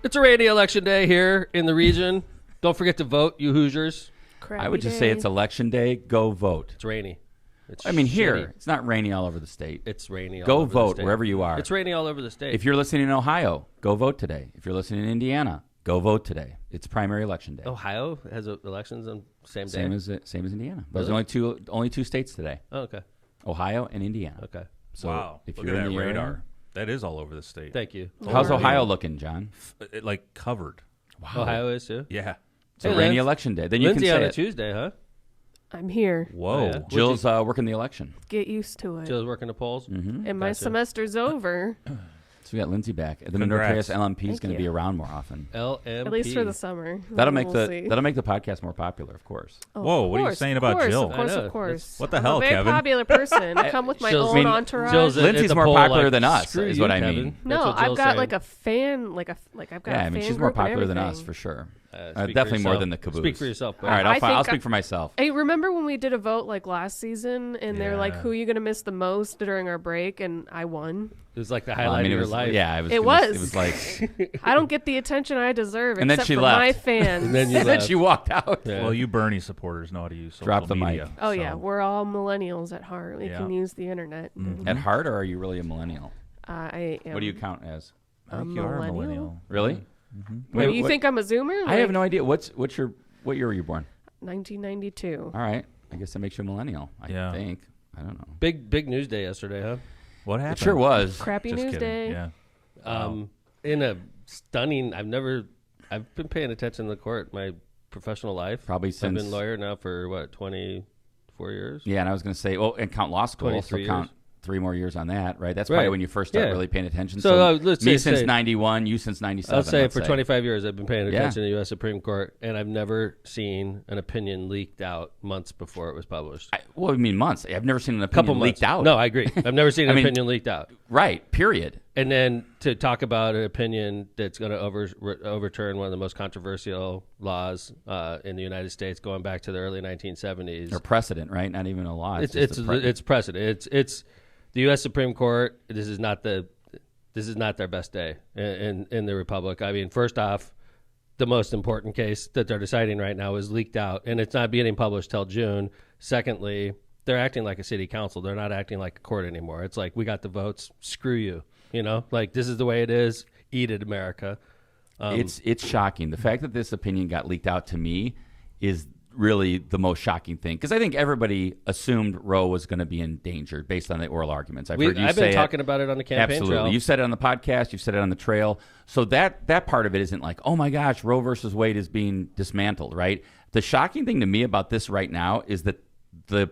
It's a rainy election day here in the region. Don't forget to vote, you Hoosiers. I would just say it's election day. Go vote. It's rainy. Here, it's not rainy all over the state. It's rainy all go over the vote state. Wherever you are. It's rainy all over the state. If you're listening in Ohio, go vote today. If you're listening in Indiana, go vote today. It's primary election day. Ohio has elections on the same day? Same as Indiana. But Really? there's only two states today. Oh, okay. Ohio and Indiana. Okay. So wow. If Look you're at in that the radar. area, that is all over the state. Thank you. How's Ohio looking, John? Like covered. Wow. Ohio is too? Yeah. It's a rainy election day. Then you Lindsay can say on a it. Tuesday, huh? I'm here. Whoa. Oh, yeah? Jill's working the election. Get used to it. Jill's working the polls? Mm-hmm. And my semester's over. So we got Lindsay back. The Congrats. Norteas LMP is going Thank to be you. around more often. LMP. At least for the summer. That'll make We'll see. the podcast more popular, of course. Oh, Whoa, of what are you course, saying of about course, Jill? Of course, I know. of course. What the I'm hell, a very Kevin? popular person. I come with my Jill's- own I mean, entourage. Jill's Lindsay's at the more poll, popular like, than us, screw is you, what I Kevin. mean. That's No, what I've Jill's got saying. like a fan, like I've got. Yeah, a I mean, fan she's more group and popular than us everything. for sure. Speak for Definitely more yourself. than the caboose. Speak for yourself. All right, I I'll think speak for myself. Hey, remember when we did a vote like last season, and they're like, Yeah. "Who are you gonna miss the most during our break?" And I won. It was like the Well, highlight I mean, of it your was, life. yeah, It It was. was like, I don't get the attention I deserve, And then except she for left. my fans. And then you and then left. she walked out. Yeah. Well, you Bernie supporters know how to use social Drop the media. mic. Oh so- yeah, we're all millennials at heart. We Yeah. can use the internet. At heart, or are you really a millennial? I am. What do you count as? I think you are a millennial? millennial. Really? Wait, you think I'm a Zoomer? I have no idea. What year were you born? 1992. All right, I guess that makes you a millennial. I Yeah. think. I don't know. Big news day yesterday, huh? What happened? It sure was. Crappy Just news kidding. day. Yeah. In a stunning, I've been paying attention to the court my professional life. Probably I've since. been a lawyer now for what, 24 years? Yeah, and I was going to say, well, and count law school, so 23 count years. 3 more years on that, right? That's probably Right. when you first start Yeah. really paying attention. So, let's me say- since 91, you since 97. I'll say let's for 25 years I've been paying Yeah. attention to the U.S. Supreme Court, and I've never seen an opinion leaked out months before it was published. Well, I mean months. I've never seen an opinion Couple months. leaked out. No, I agree. I've never seen an I mean- opinion leaked out. Right, period. And then to talk about an opinion that's going to overturn one of the most controversial laws in the United States, going back to the early 1970s. Or precedent, right? Not even a law. It's just a it's precedent. It's the U.S. Supreme Court. This is not their best day in the Republic. I mean, first off, the most important case that they're deciding right now is leaked out, and it's not getting published till June. Secondly, they're acting like a city council. They're not acting like a court anymore. It's like, we got the votes. Screw you. You know, like, this is the way it is. Eat it, America. It's shocking. The fact that this opinion got leaked out to me is really the most shocking thing, because I think everybody assumed Roe was going to be in danger based on the oral arguments. I've heard you I've say been it. talking about it on the campaign Absolutely. trail. You said it on the podcast. You've said it on the trail. So that part of it isn't like, oh my gosh, Roe versus Wade is being dismantled, right? The shocking thing to me about this right now is that the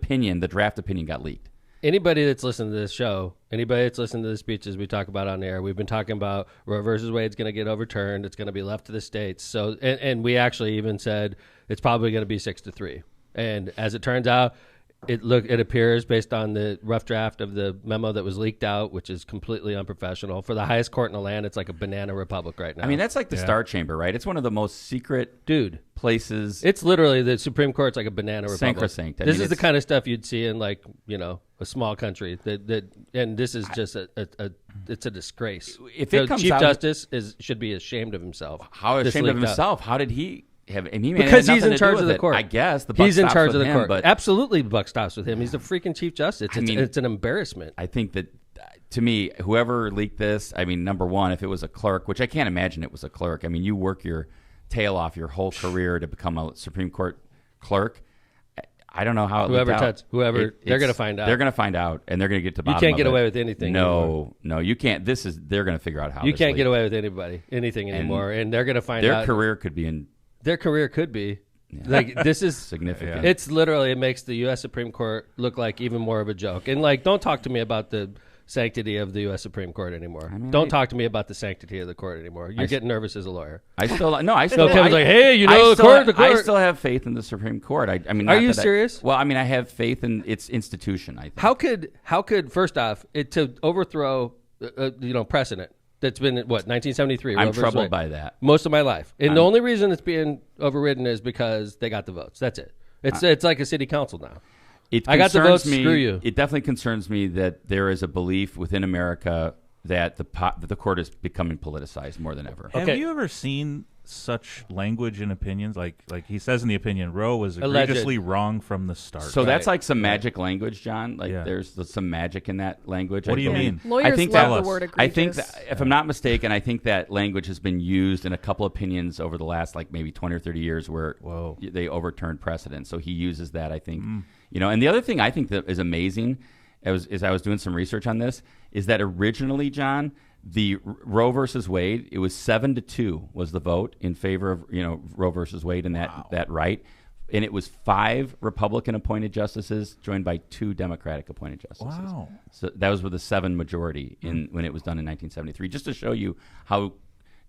draft opinion got leaked. Anybody that's listened to this show, anybody that's listened to the speeches we talk about on air, we've been talking about Roe versus Wade's going to get overturned. It's going to be left to the states. So, and we actually even said it's probably going to be 6-3. And as it turns out, it appears, based on the rough draft of the memo that was leaked out, which is completely unprofessional. For the highest court in the land, it's like a banana republic right now. I mean, that's like the Star Chamber, right? It's one of the most secret places. It's literally, the Supreme Court's like a banana republic. Sacrosanct. This is the kind of stuff you'd see in, like, you know, a small country. And this is just it's a disgrace. If it comes Chief out- Justice should be ashamed of himself. How This ashamed of leaked out. himself? How did he have? And he Because had he's nothing in to do charge with of the it. court. I guess the buck he's in stops charge with of the him, court. But Absolutely, the buck stops with him. He's the freaking Chief Justice. It's an embarrassment. I think that, to me, whoever leaked this, I mean, number one, if it was a clerk, which I can't imagine it was a clerk. I mean, you work your tail off your whole career to become a Supreme Court clerk. I don't know how it Whoever leaked out. they're going to find out. They're going to find out, and they're going to get to the You bottom can't of get it. away with anything No, you can't. They're going to figure out how. You this can't get leaked. away with anything anymore, and they're going to find Their out. career could be in. Their career could be. Like, this is significant. It's literally, it makes the U.S. Supreme Court look like even more of a joke. And, like, don't talk to me about the sanctity of the U.S. Supreme Court anymore. Don't talk to me about the sanctity of the court anymore. You're getting nervous as a lawyer. I still So Kevin's like, hey, you know, the court. I still have faith in the Supreme Court. I mean, Are you serious? Well, I mean, I have faith in its institution. I think. How could first off, to overthrow precedent that's been, what, 1973? I'm troubled by that. Most of my life. And the only reason it's being overridden is because they got the votes. That's it. It's like a city council now. It I got the concerns votes, me, screw you. It definitely concerns me that there is a belief within America that the court is becoming politicized more than ever. Have you ever seen such language in opinions? Like he says in the opinion, Roe was egregiously wrong from the start. So that's like some magic language, John. Like there's some magic in that language. What do you mean? Lawyers love the word egregious. I think that, if I'm not mistaken, I think that language has been used in a couple opinions over the last like maybe 20 or 30 years where they overturned precedent. So he uses that, I think. And the other thing I think that is amazing as I was doing some research on this is that originally, John, the Roe versus Wade, it was 7-2 was the vote in favor of Roe versus Wade and that right, and it was 5 Republican appointed justices joined by 2 Democratic appointed justices. Wow! So that was with a 7 majority when it was done in 1973. Just to show you how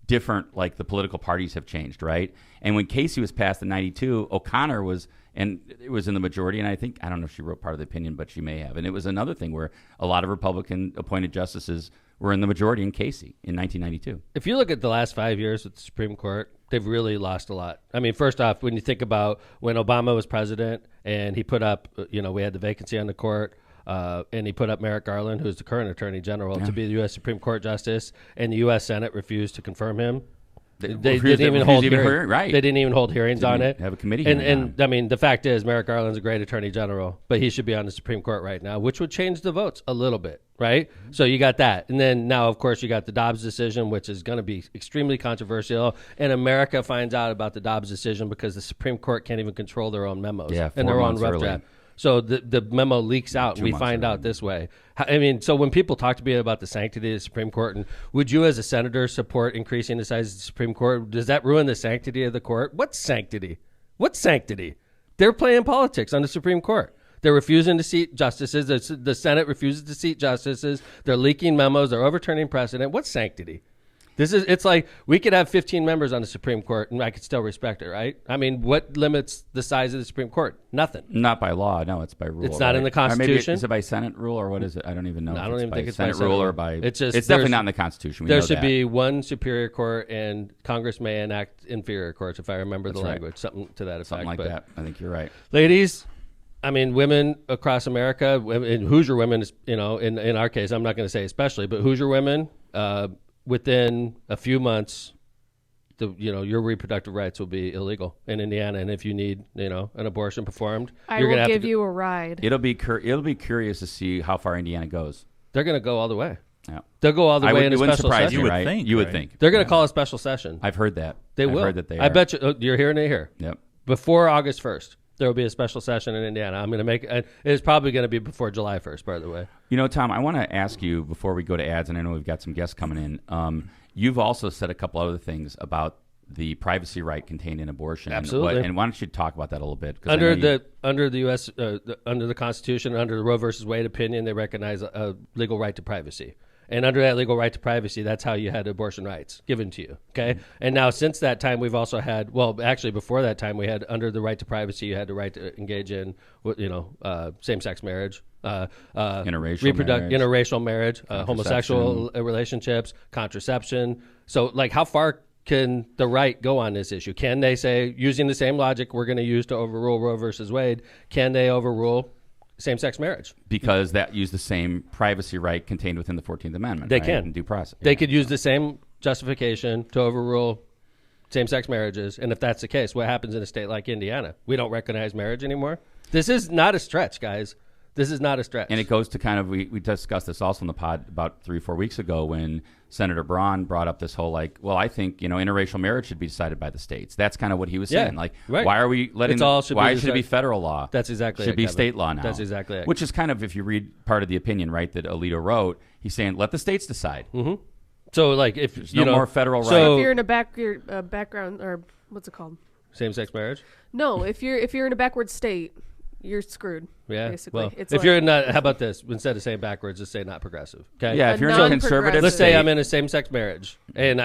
different like the political parties have changed, right? And when Casey was passed in '92, O'Connor was in the majority, and I don't know if she wrote part of the opinion, but she may have. And it was another thing where a lot of Republican appointed justices were in the majority in Casey in 1992. If you look at the last 5 years with the Supreme Court, they've really lost a lot. I mean, first off, when you think about when Obama was president and he put up, we had the vacancy on the court, and he put up Merrick Garland, who's the current Attorney General, to be the U.S. Supreme Court Justice, and the U.S. Senate refused to confirm him. They didn't even hold hearings. Right. They didn't even hold hearings on it. Have a committee. And I mean, the fact is, Merrick Garland's a great Attorney General, but he should be on the Supreme Court right now, which would change the votes a little bit, right? Mm-hmm. So you got that, and then now, of course, you got the Dobbs decision, which is going to be extremely controversial. And America finds out about the Dobbs decision because the Supreme Court can't even control their own memos and their own rough draft. So the memo leaks out, and we find out this way. I mean, so when people talk to me about the sanctity of the Supreme Court, and would you as a senator support increasing the size of the Supreme Court? Does that ruin the sanctity of the court? What sanctity? What sanctity? They're playing politics on the Supreme Court. They're refusing to seat justices. The Senate refuses to seat justices. They're leaking memos. They're overturning precedent. What sanctity? It's like we could have 15 members on the Supreme Court and I could still respect it, right? I mean, what limits the size of the Supreme Court? Nothing. Not by law. No, it's by rule. It's not in the Constitution. Or maybe is it by Senate rule or what is it? I don't even know. No, I don't even think it's Senate by Senate rule or by. It's definitely not in the Constitution. There should be one Superior Court and Congress may enact inferior courts, if I remember the language, something to that effect. Something like that. I think you're right. Ladies, I mean, women across America, and Hoosier women, in our case, I'm not going to say especially, but Hoosier women, within a few months, your reproductive rights will be illegal in Indiana, and if you need, an abortion performed, you're going to give you a ride. It'll be curious to see how far Indiana goes. They're going to go all the way. Yeah, they'll go all the way in a special session. You would think. You would think they're going to call a special session. I've heard that. They will. I've heard that they. I bet you. You're hearing it here. Yep. Before August 1st. There will be a special session in Indiana. I'm going to make it's probably going to be before July 1st, by the way. Tom, I want to ask you before we go to ads, and I know we've got some guests coming in. You've also said a couple other things about the privacy right contained in abortion. Absolutely. And why don't you talk about that a little bit? Under the U.S. Under the Constitution, under the Roe versus Wade opinion, they recognize a legal right to privacy. And under that legal right to privacy, that's how you had abortion rights given to you, okay? Mm-hmm. And now since that time, we've also had, actually before that time, we had under the right to privacy, you had the right to engage in, same-sex marriage, interracial marriage, homosexual relationships, contraception. So, how far can the right go on this issue? Can they say, using the same logic we're going to use to overrule Roe versus Wade, can they overrule same-sex marriage? Because that used the same privacy right contained within the 14th Amendment. They can. And due process. They could use the same justification to overrule same-sex marriages. And if that's the case, what happens in a state like Indiana? We don't recognize marriage anymore? This is not a stretch, guys. This is not a stretch. And it goes to we discussed this also in the pod about 3 or 4 weeks ago when Senator Braun brought up this whole I think, interracial marriage should be decided by the states. That's kind of what he was saying. Right. Why are we letting why should it be federal law? That's exactly should be state law now. That's exactly it. Which is kind of, if you read part of the opinion, right, that Alito wrote, he's saying let the states decide. Mm-hmm. So if there's no more federal right. So if you're in a background, or what's it called? Same-sex marriage? No, if you're in a backward state, you're screwed. Yeah. Basically. Well, if you're not, how about this? Instead of saying backwards, just say not progressive. Okay. Yeah. If you're in a conservative, let's say I'm in a same-sex marriage, and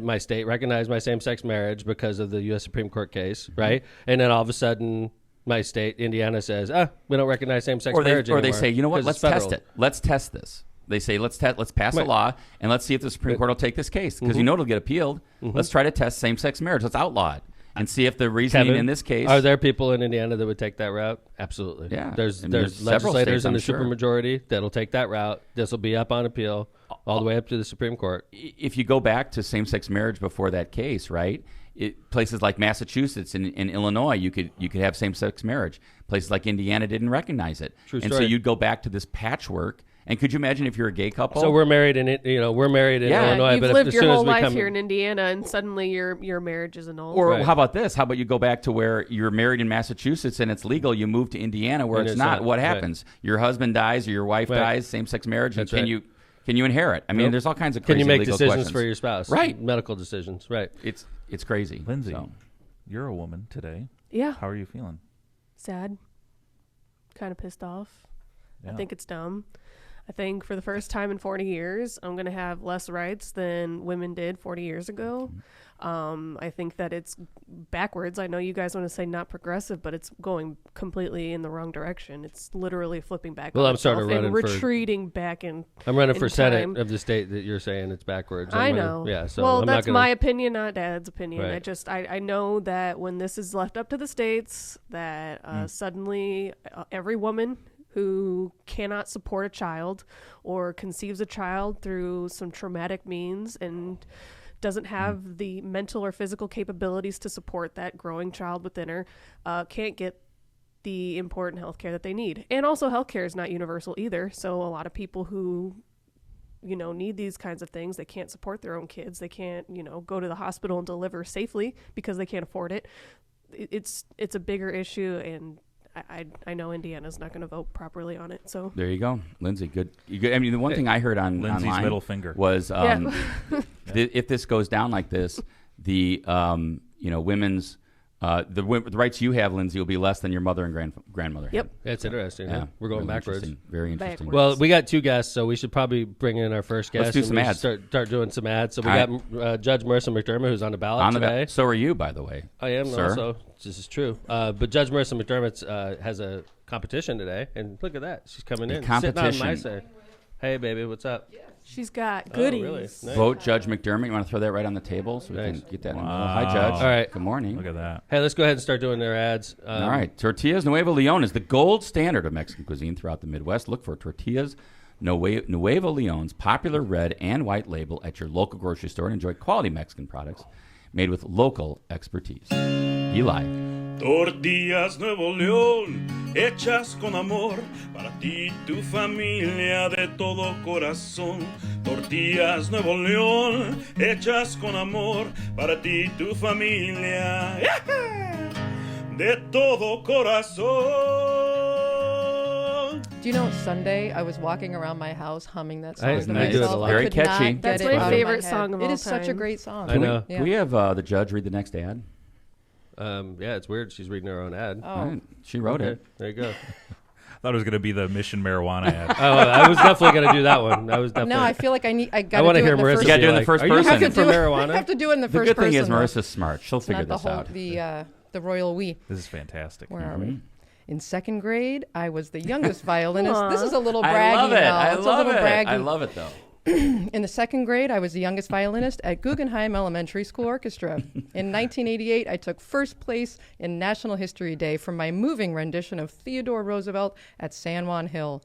my state recognized my same-sex marriage because of the U.S. Supreme Court case, right? And then all of a sudden, my state, Indiana, says, we don't recognize same-sex marriage anymore. Or they say, you know what? Let's test it. Let's test this. They say, let's pass a law and let's see if the Supreme Court will take this case because it'll get appealed. Mm-hmm. Let's try to test same-sex marriage. Let's outlaw it. and see if the reasoning Kevin, in this case. Are there people in Indiana that would take that route? Absolutely. Yeah. There's I mean, there's several legislators states, in I'm the sure. supermajority that'll take that route. This will be up on appeal all the way up to the Supreme Court. If you go back to same-sex marriage before that case, right? Places like Massachusetts and Illinois, you could have same-sex marriage. Places like Indiana didn't recognize it. True and story. so you'd go back to this patchwork. And could you imagine if you're a gay couple? So we're married in Illinois, You've but lived as your soon whole as we life come here in Indiana, and suddenly your marriage is annulled. Or Right. how about this? How about you go back to where you're married in Massachusetts and it's legal? You move to Indiana where And it's it's not. not. What Right. happens? Your husband dies or your wife Right. dies, same-sex marriage. That's and right. can you inherit? I mean, Nope. there's all kinds of Can crazy you make legal decisions questions. for your spouse? Right. Medical decisions. Right. It's crazy. Lindsay, So. you're a woman today. Yeah, How are you feeling? sad, kind of pissed off. Yeah. I think it's dumb. I think for the first time in 40 years, I'm going to have less rights than women did 40 years ago. I think that it's backwards. I know you guys want to say not progressive, but it's going completely in the wrong direction. It's literally flipping back Well, on I'm sort of itself and running for- retreating back in. I'm running for in Senate time. of the state that you're saying it's backwards. I I'm running- know. Yeah. So well, I'm that's not gonna, my opinion, not Dad's opinion. Right. I know that when this is left up to the states, that suddenly every woman who cannot support a child or conceives a child through some traumatic means and doesn't have the mental or physical capabilities to support that growing child within her, can't get the important health care that they need. And also health care is not universal either. So a lot of people who need these kinds of things, they can't support their own kids. They can't, go to the hospital and deliver safely because they can't afford it. It's a bigger issue, and I know Indiana's not going to vote properly on it. So There you go, Lindsay. Good. I mean, the one thing I heard Lindsay's online middle finger. was Yeah. if this goes down like this, the women's the rights you have, Lindsay, will be less than your mother and grandmother. had. Yep. That's interesting. Yeah, Huh? We're going really backwards. interesting. Very interesting. Backwards. Well, we got two guests, so we should probably bring in our first guest. Let's do and some we should ads. Start doing some ads. So we All got Judge Marissa McDermott, who's on the ballot On the today. so are you, by the way. I am sir. also. This is true. But Judge Marissa McDermott has a competition today, and look at that. She's coming in. Sitting on my side. Hey, baby, what's up? she's got goodies. Oh, really? Nice. Vote Judge McDermott. You want to throw that right on the table so we Nice. can get that. Wow. Hi, Judge. All right. Good morning. Look at that. Hey, let's go ahead and start doing their ads. All right. Tortillas Nuevo Leon is the gold standard of Mexican cuisine throughout the Midwest. Look for Tortillas Nuevo Leon's popular red and white label at your local grocery store and enjoy quality Mexican products made with local expertise. Eli. Tortillas Nuevo León, hechas con amor, para ti y tu familia de todo corazón. Tortillas Nuevo León, hechas con amor, para ti y tu familia de todo corazón. Do you know Sunday I was walking around my house humming that song I to do it a myself? lot. I Very could catchy. not get That's it my out of favorite head. song of It all is such a time. great song. I know. Yeah. Can we have the judge read the next ad? Yeah, it's weird. She's reading her own ad. Oh. All right. She wrote Okay, it. there you go. I thought it was going to be the Mission Marijuana ad. Oh, I was definitely going to do that one. I was definitely. No, I feel like I got want to to hear it in the Marissa. first You gotta be do it in the like, first Are you person. looking for marijuana? I have to do it in the The first good thing is person, though. Marissa's smart. She'll It's figure not the this whole out. the royal we. This is fantastic. Where are we? In second grade, I was the youngest violinist. Aw. This is a little braggy I love it. now. I It's love a little it. braggy. I love it, though. In the second grade, I was the youngest violinist at Guggenheim Elementary School Orchestra. In 1988, I took first place in National History Day for my moving rendition of Theodore Roosevelt at San Juan Hill.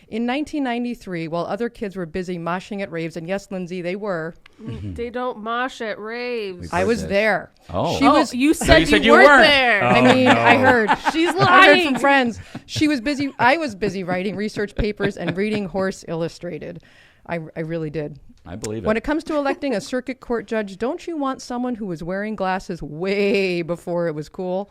In 1993, while other kids were busy moshing at raves, and yes, Lindsay, they were, They don't mosh at raves. I was this. there. Oh. She was. You said, you said you you weren't weren't. there. I mean, I heard. She's I heard lying. from friends. She was busy. I was busy writing research papers and reading Horse Illustrated. I really did. I believe it. When it comes to electing a circuit court judge, don't you want someone who was wearing glasses way before it was cool?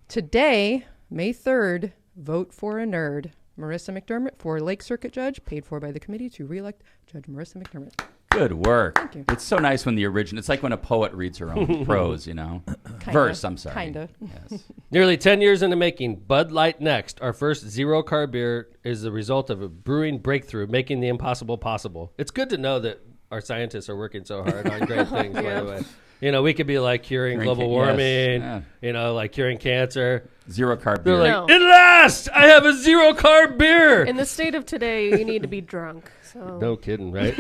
Today, May 3rd, vote for a nerd. Marissa McDermott for Lake Circuit Judge, paid for by the committee to re-elect Judge Marissa McDermott. Good work. Thank you. It's so nice when the original. It's like when a poet reads her own prose, you know. Verse. I'm sorry. Kinda. Yes. Nearly 10 years in the making, Bud Light Next, our first zero-carb beer, is the result of a brewing breakthrough, making the impossible possible. It's good to know that our scientists are working so hard on great things, by the way. You know, we could be like curing global warming, yes, you know, like curing cancer. Zero carb They're beer. like, No. at last, I have a zero-carb beer. In the state of today, you need to be drunk. So No kidding, right?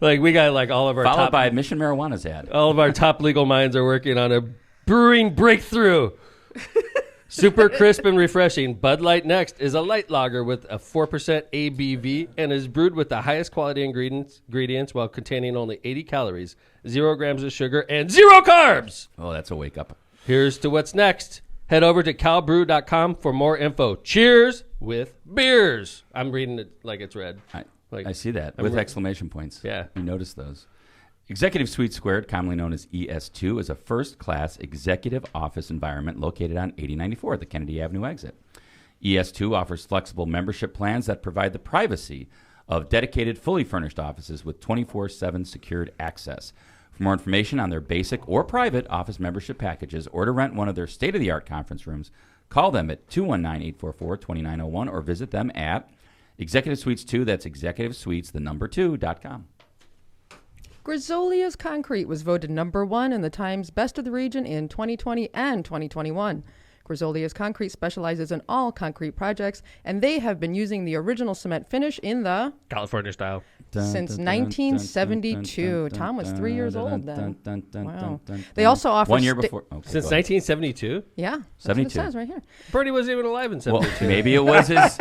Like we got like all of our Followed top, by Mission Marijuana's ad. all of our top legal minds are working on a brewing breakthrough. Super crisp and refreshing. Bud Light Next is a light lager with a 4% ABV and is brewed with the highest quality ingredients while containing only 80 calories, 0 grams of sugar, and 0 carbs. Oh, that's a wake up. Here's to what's next. Head over to calbrew.com for more info. Cheers with beers. I'm reading it like it's red. I see that with exclamation points. Yeah. You notice those. Executive Suite Squared, commonly known as ES2, is a first-class executive office environment located on 8094, the Kennedy Avenue exit. ES2 offers flexible membership plans that provide the privacy of dedicated, fully furnished offices with 24/7 secured access. For more information on their basic or private office membership packages or to rent one of their state-of-the-art conference rooms, call them at 219-844-2901 or visit them at Executive Suites 2, that's Executive Suites, the number 2.com. Grisolia's Concrete was voted number 1 in the Times Best of the Region in 2020 and 2021. Grisolia's Concrete specializes in all concrete projects, and they have been using the original cement finish in the California style. since 1972. Tom was 3 years old then. Wow. They also offer 1 year before. Okay, Since go ahead. 1972? Yeah, that's 72. what it says right here. Bernie wasn't even alive in Well, 72. maybe it was his.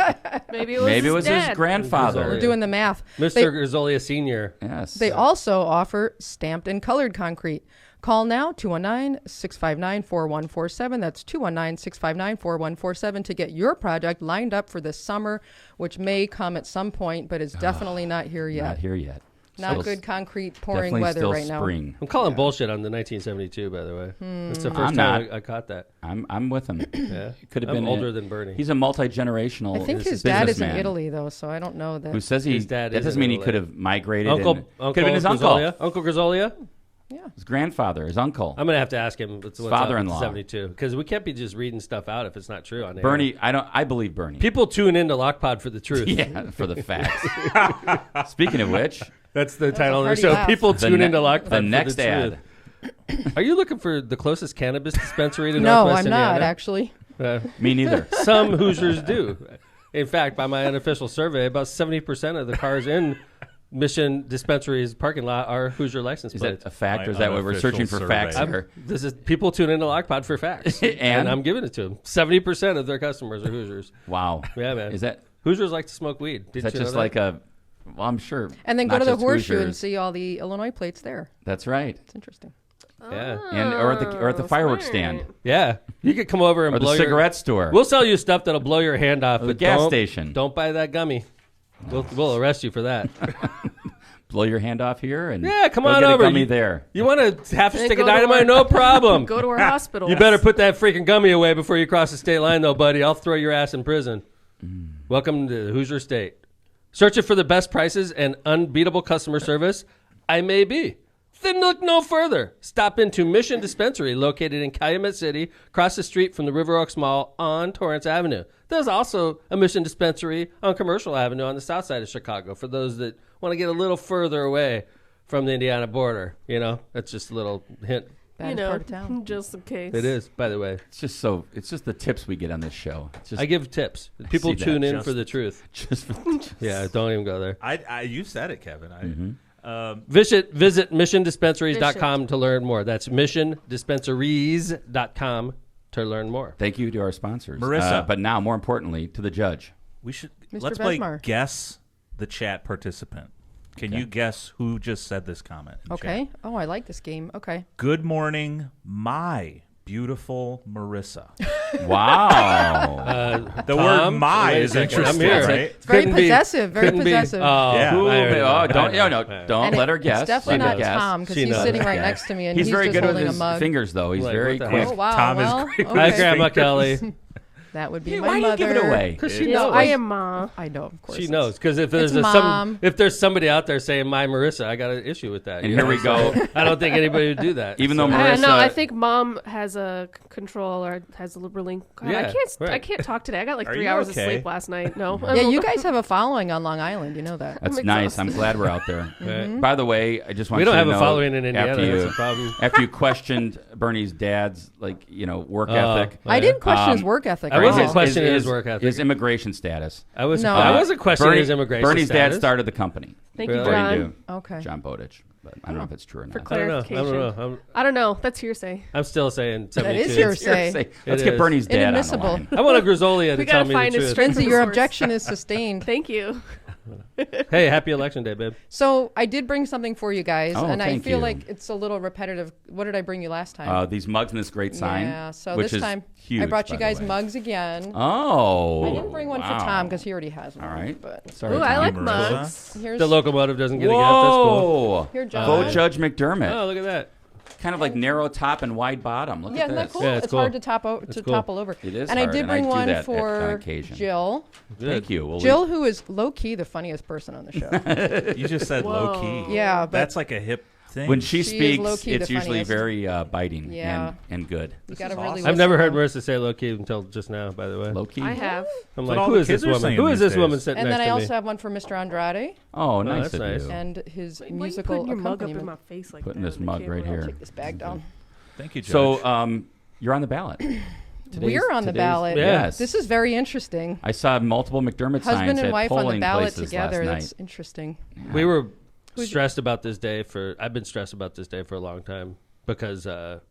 Maybe it was his dad. grandfather. We're doing the math. Mr. Grisolia Sr. Yes. They also offer stamped and colored concrete. Call now, 219-659-4147. That's 219-659-4147 to get your project lined up for this summer, which may come at some point, but it's definitely not here yet. Not here yet. Not Still good concrete pouring definitely weather still right now. spring. I'm calling bullshit on the 1972, by the way. It's the I'm first not. time I caught that. I'm with him. Yeah. Could have I'm been older than Bernie. He's a multi-generational. I think his dad is in businessman Italy, though, so I don't know that. Who says he? His dad that is doesn't in mean he Italy. could have migrated. Uncle could have been his uncle, Grisolia? Uncle Grisolia? Yeah. his grandfather, his uncle. I'm going to have to ask him what's father-in-law. up with 72. Because we can't be just reading stuff out if it's not true on air. Bernie, I believe Bernie. People tune into LOCPOD for the truth. Yeah, for the facts. Speaking of which, That's the title of the hearty show. laugh. People the tune ne- into LOCPOD the for next the ad. truth. Are you looking for the closest cannabis dispensary to No, Northwest I'm not, Indiana? actually. Me neither. Some Hoosiers do. In fact, by my unofficial survey, about 70% of the cars in Mission Dispensary's parking lot are Hoosier license Is plates. that a fact, or is My that what we're searching for unofficial facts survey. here? This is people tune into LOCPOD for facts, And? I'm giving it to them. 70% of their customers are Hoosiers. Wow. Yeah, man. Is that Hoosiers like to smoke weed? is that just like a? Well, I'm sure. And then go not to the just Horseshoe and Hoosiers. see all the Illinois plates there. That's right. It's interesting. Yeah, And or at the fireworks stand yeah. You could come over and or blow the cigarette store. We'll sell you stuff that'll blow your hand off. Or the but gas don't- station. Don't buy that gummy. We'll arrest you for that. blow your hand off here and Yeah, come go on get over. A gummy You- there. You want to half a And stick of go to dynamite? our- No problem. Go to our hospital. You better put that freaking gummy away before you cross the state line, though, buddy. I'll throw your ass in prison. Welcome to Hoosier State. Searching for the best prices and unbeatable customer service? I may be. Then look no further. Stop into Mission Dispensary, located in Calumet City, across the street from the River Oaks Mall on Torrance Avenue. There's also a Mission Dispensary on Commercial Avenue on the south side of Chicago for those that want to get a little further away from the Indiana border. You know, that's just a little hint. Baddest part of town. just in case. It is, by the way. It's just the tips we get on this show. It's just I give tips. People see that. tune in Just for the truth. just Yeah, don't even go there. You said it, Kevin. Visit missiondispensaries.com to learn more. That's missiondispensaries.com to learn more. thank you to our sponsors, Marissa. but now more importantly to the judge. We should Mr. let's play Besmar. guess the chat participant. Can you guess who just said this comment? in Okay. chat? Oh, I like this game. Okay. Good morning, my beautiful Marissa. Wow. The Tom? word "my" Wait a is second. interesting, I'm here. right? It's very Couldn't be- possessive. Very couldn't be- possessive. Oh, Yeah. Who- I already know. oh, don't I know. don't And let her guess. It's definitely Let her not guess. Tom because She he's knows. sitting right Yeah. next to me and He's he's very just good with holding a his mug. fingers, though. He's Like, very what the quick. heck? Oh wow! Tom is well, great with Hi, okay. Grandma Kelly. That would be Hey, my why do you mother. give it away? Because she Yes, knows. I am Ma. I know, of course. She it's- knows. Because if there's It's Mom. if there's somebody out there saying "my Marissa," I got an issue with that. And you here know? we go. I don't think anybody would do that. Even though So- Marissa, No, I think Mom has a control or has a liberal. God, Yeah, I right. can't talk today. I got like Are 3 you hours okay? of sleep last night. No. Yeah, you guys have a following on Long Island. You know that. that's I'm nice. I'm exhausted. glad we're out there. Right. By the way, I just want We you don't to have a know, following in Indiana. After That's you, a problem. after you questioned Bernie's dad's work ethic. I didn't question his work ethic. I at wasn't all. questioning his work ethic. His immigration status. I No. wasn't questioning his immigration Bernie's status. dad started the company. Thank Really? you, According John. to Okay. John Bowditch. but I don't know if it's true or For not. clarification. I don't know. That's hearsay. I'm still saying 72. That is hearsay. Let's get Bernie's dad Inadmissible. on the line. I want a Grisolia to tell me the truth. Lindsay, your objection is sustained. Thank you. Hey, happy election day, babe. So I did bring something for you guys, and I thank feel you. like it's a little repetitive. What did I bring you last time? These mugs and this great sign. Yeah, so which this is time huge, I brought by you the guys way. mugs again. Oh. I didn't bring one wow. for Tom because he already has one. All right. But Sorry, Ooh, I Tom. like Marissa. mugs. here's The locomotive doesn't get a gift. That's cool. Whoa. Here, John. Vote Judge McDermott. Oh, look at that. Kind of like narrow top and wide bottom. Look Yeah, at isn't this. that cool? Yeah, it's it's cool. hard to cool. topple over. It is and hard, I did and I bring do one that on for occasion. Jill. Thank you. Well, Jill, who is low key the funniest person on the show. You just said Whoa. low key. Yeah, but That's like a hip thing. when she She is speaks, low-key it's the usually funniest. very biting Yeah. and good. you got to is really. awesome. I've never heard listen. Marissa say low key until just now, by the way. Low key. I have. I'm That's like, what all who the is this kids are woman? saying Who is these this woman days. sitting And next then I to also me? have one for Mr. Andrade Oh, nice that's of nice. you. and his Why you musical putting your mug up in accompaniment. my face like Putting that this on the mug right camera? here. Take this bag down. Thank you, Judge. So, you're on the ballot. We're on the ballot. Yeah. Yes. This is very interesting. I saw multiple McDermott signs Husband and at wife on the polling ballot places together. last That's night. interesting. We were stressed about this day I've been stressed about this day for a long time because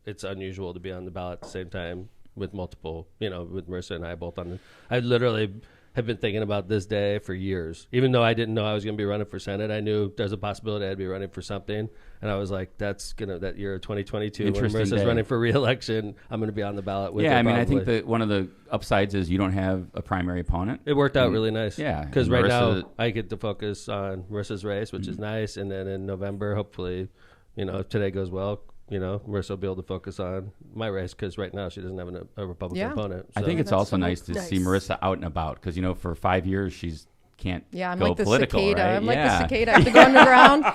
it's unusual to be on the ballot at the same time with multiple, with Marissa and I both on the. I literally have been thinking about this day for years. Even though I didn't know I was going to be running for Senate, I knew there's a possibility I'd be running for something. And I was like, that year of 2022, when Interesting Marissa's day. running for re-election, I'm going to be on the ballot with her. Yeah, I mean, I think probably. that one of the upsides is you don't have a primary opponent. It worked out really nice. Yeah, Because and right Marissa- now I get to focus on Marissa's race, which is nice. And then in November, hopefully, if today goes well, Marissa will be able to focus on my race because right now she doesn't have a Republican opponent. I So. think it's That's also so nice to see Marissa out and about because, for 5 years she's can't Yeah, I'm go like the political, cicada. right? I'm like yeah. the cicada. I have to go underground,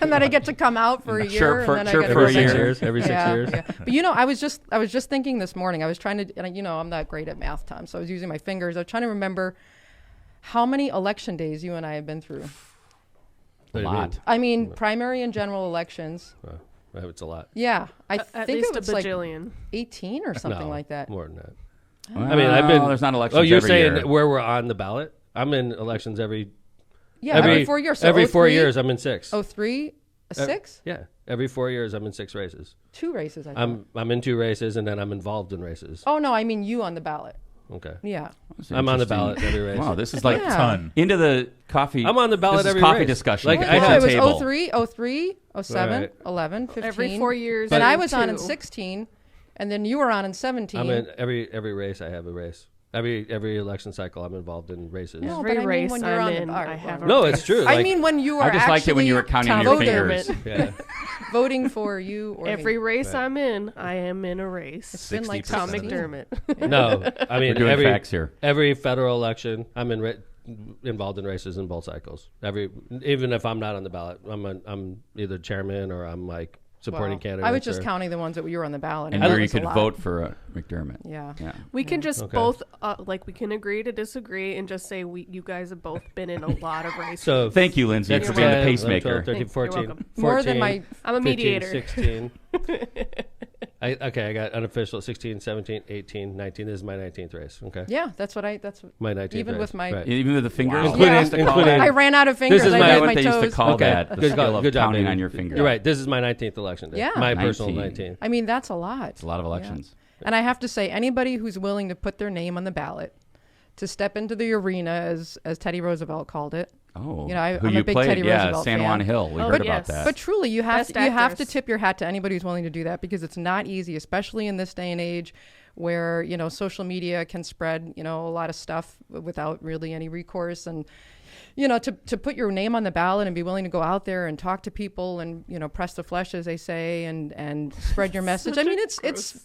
and then I get to come out for a year, Chirp for- and then chirp I get for to a go year. back. Every 6 years. Yeah. But I was just thinking this morning. I was trying to, and I'm not great at math, Tom, so I was using my fingers. I was trying to remember how many election days you and I have been through. A lot. I mean, primary and general elections. It's a lot. Yeah, I At think least it was a like bajillion. 18 or something No, like that. More than that. Well, I mean, I've been. There's not elections. Oh, you're every saying year. where we're on the ballot? I'm in elections every 4 years. So every 4 03, years, I'm in 6. 03, a 6? Yeah, every 4 years, I'm in 6 races. 2 races, I think. I'm in 2 races, and then I'm involved in races. Oh, no, I mean you on the ballot. Okay. Yeah. That's I'm on the interesting. ballot every race. Wow, this is like Yeah. ton. into the coffee. I'm on the ballot this is every coffee race. discussion. Like, at I the had- it was table. 03, 07, Right. 11, 15. Every 4 years. Then I and was on in 2. 16, and then you were on in 17. I'm in every race. I have a race. Every election cycle, I'm involved in races. No, Every but I mean race when you're I'm on the in, ballot. I have a No, race. it's true. I Like, mean when you were I just liked it when you were actually counting on your voting, fingers. yeah. voting for you or Every me. race I'm in, I am in a race. It's been like 60%. Tom 16. McDermott. No, I mean We're doing every facts here. every federal election, I'm involved in races in both cycles. Even if I'm not on the ballot, I'm either chairman or I'm like supporting Wow. candidates. I was just or- counting the ones that you were on the ballot. And that where you was a could lot. vote for McDermott. Yeah. Yeah. We can just Okay. both, we can agree to disagree and just say you guys have both been in a lot of races. So Thank you, Lindsay, that's for being the 10, 11, pacemaker. 12, 13, Thanks. You're 14, welcome. More than 14, my. I'm a 15, mediator. 16. I got unofficial 16, 17, 18, 19. This is my 19th race. Okay. Yeah, that's what My 19th even race. with my- Right. Even with the fingers. Including- They used to call including- that- I ran out of fingers. is I my- used what my they used to toes. call Okay. that. The Good skill job. of Good job, counting baby. on your fingers. You're right. This is my 19th election day. Yeah. My personal 19. 19th. I mean, that's a lot. It's a lot of elections. And I have to say, anybody who's willing to put their name on the ballot, to step into the arena, as Teddy Roosevelt called it. Oh, You know, who I'm you a big played? Teddy yeah, Roosevelt San fan. Juan Hill. We Oh, heard yes. about that. But truly, you have Best to actress. tip your hat to anybody who's willing to do that because it's not easy, especially in this day and age where social media can spread a lot of stuff without really any recourse. And to put your name on the ballot and be willing to go out there and talk to people and press the flesh, as they say, and spread your message. I mean, it's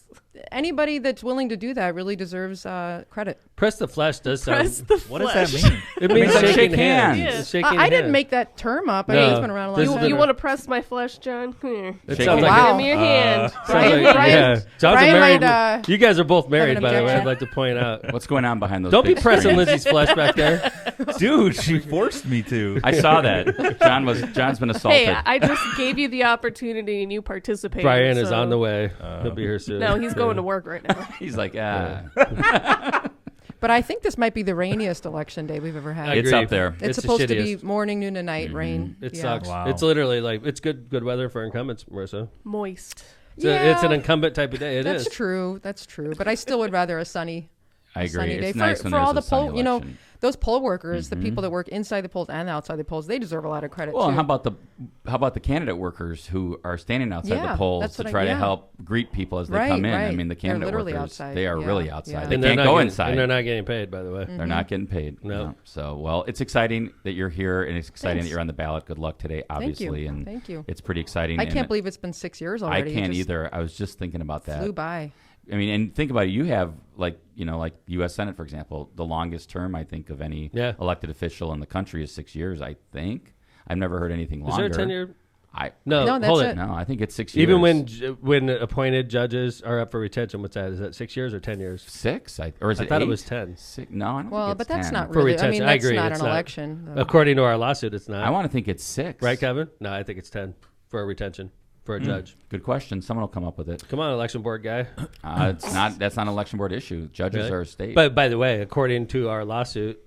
anybody that's willing to do that really deserves credit. Press the flesh does sound. Press the What does flesh. that mean? It means like shaking shake hands. hands. Yeah. It's shaking I didn't hands. make that term up. I No, mean, it's been around a long this is time. You want to press my flesh, John? Here. It Shake sounds hands. like Wow. Give me your hand. sounds Brian- like- Brian- yeah. John's Brian married. might, You guys are both married, an by the way. objection. I'd like to point out. What's going on behind those? Don't be big pressing screens? Lizzie's flesh back there. Dude, she forced me to. I saw that. John's been assaulted. Hey, I just gave you the opportunity and you participated. Brian is so- on the way. He'll be here soon. No, he's going to work right now. He's like, But I think this might be the rainiest election day we've ever had. It's up there. It's the supposed to be shittiest. morning, noon, and night rain. It Yeah. sucks. Wow. It's literally like it's good weather for incumbents, Marissa. Moist. It's an incumbent type of day. That's true. That's true. But I still would rather a sunny. I agree. Sunny day. It's nice when for all there's the a sunny poll, you know, election. those poll workers, the people that work inside the polls and outside the polls, they deserve a lot of credit Well, too. and how about the candidate workers who are standing outside Yeah, the polls that's to what try to yeah. help great people as they Right, come in? I right. mean, the They're candidate literally workers, outside. they are Yeah, really yeah. outside. And They And they're can't not go getting- inside. and they're not getting paid, by the way. They're not getting paid. No. you know. So, well, it's exciting that you're here, and it's exciting Thanks. that you're on the ballot. Good luck today, obviously. And Thank you. It's pretty exciting. I and can't believe it's been 6 years I already. It can't just either. I was just thinking about that. Flew by. I mean, and think about it. You have like U.S. Senate, for example, the longest term I think of any elected official in the country is 6 years. I think I've never heard anything longer. Is there a 10-year? No, that's hold it. it. No, I think it's 6 years. Even when appointed judges are up for retention, what's that? Is that 6 years or 10 years? 6, or is I it thought 8? it was 10. No, I don't Well, think but it's that's 10. not For really. retention. I mean, I that's agree, not it's an not. election. According to our lawsuit, it's not. I want to think it's 6. Right, Kevin? No, I think it's 10 for a retention for a judge. Good question. Someone will come up with it. Come on, election board guy. It's not. That's not an election board issue. Judges Really? are a state. But by the way, according to our lawsuit,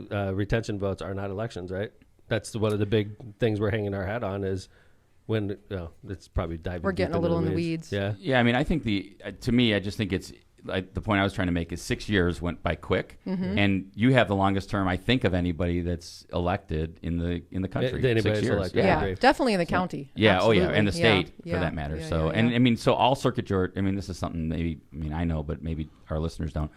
retention votes are not elections, right? That's one of the big things we're hanging our hat on is when it's probably diving. We're getting deep a little into in the weeds. Yeah. Yeah, I mean, I think to me, I just think it's the point I was trying to make is 6 years went by quick, and you have the longest term I think of anybody that's elected in the country. Anybody 6 that's years. elected. Yeah, agree. definitely in the county. Yeah, Absolutely. and the state Yeah, for that matter. yeah, So, yeah, and yeah. I mean, so all circuit court. I mean, this is something I know, but maybe our listeners don't.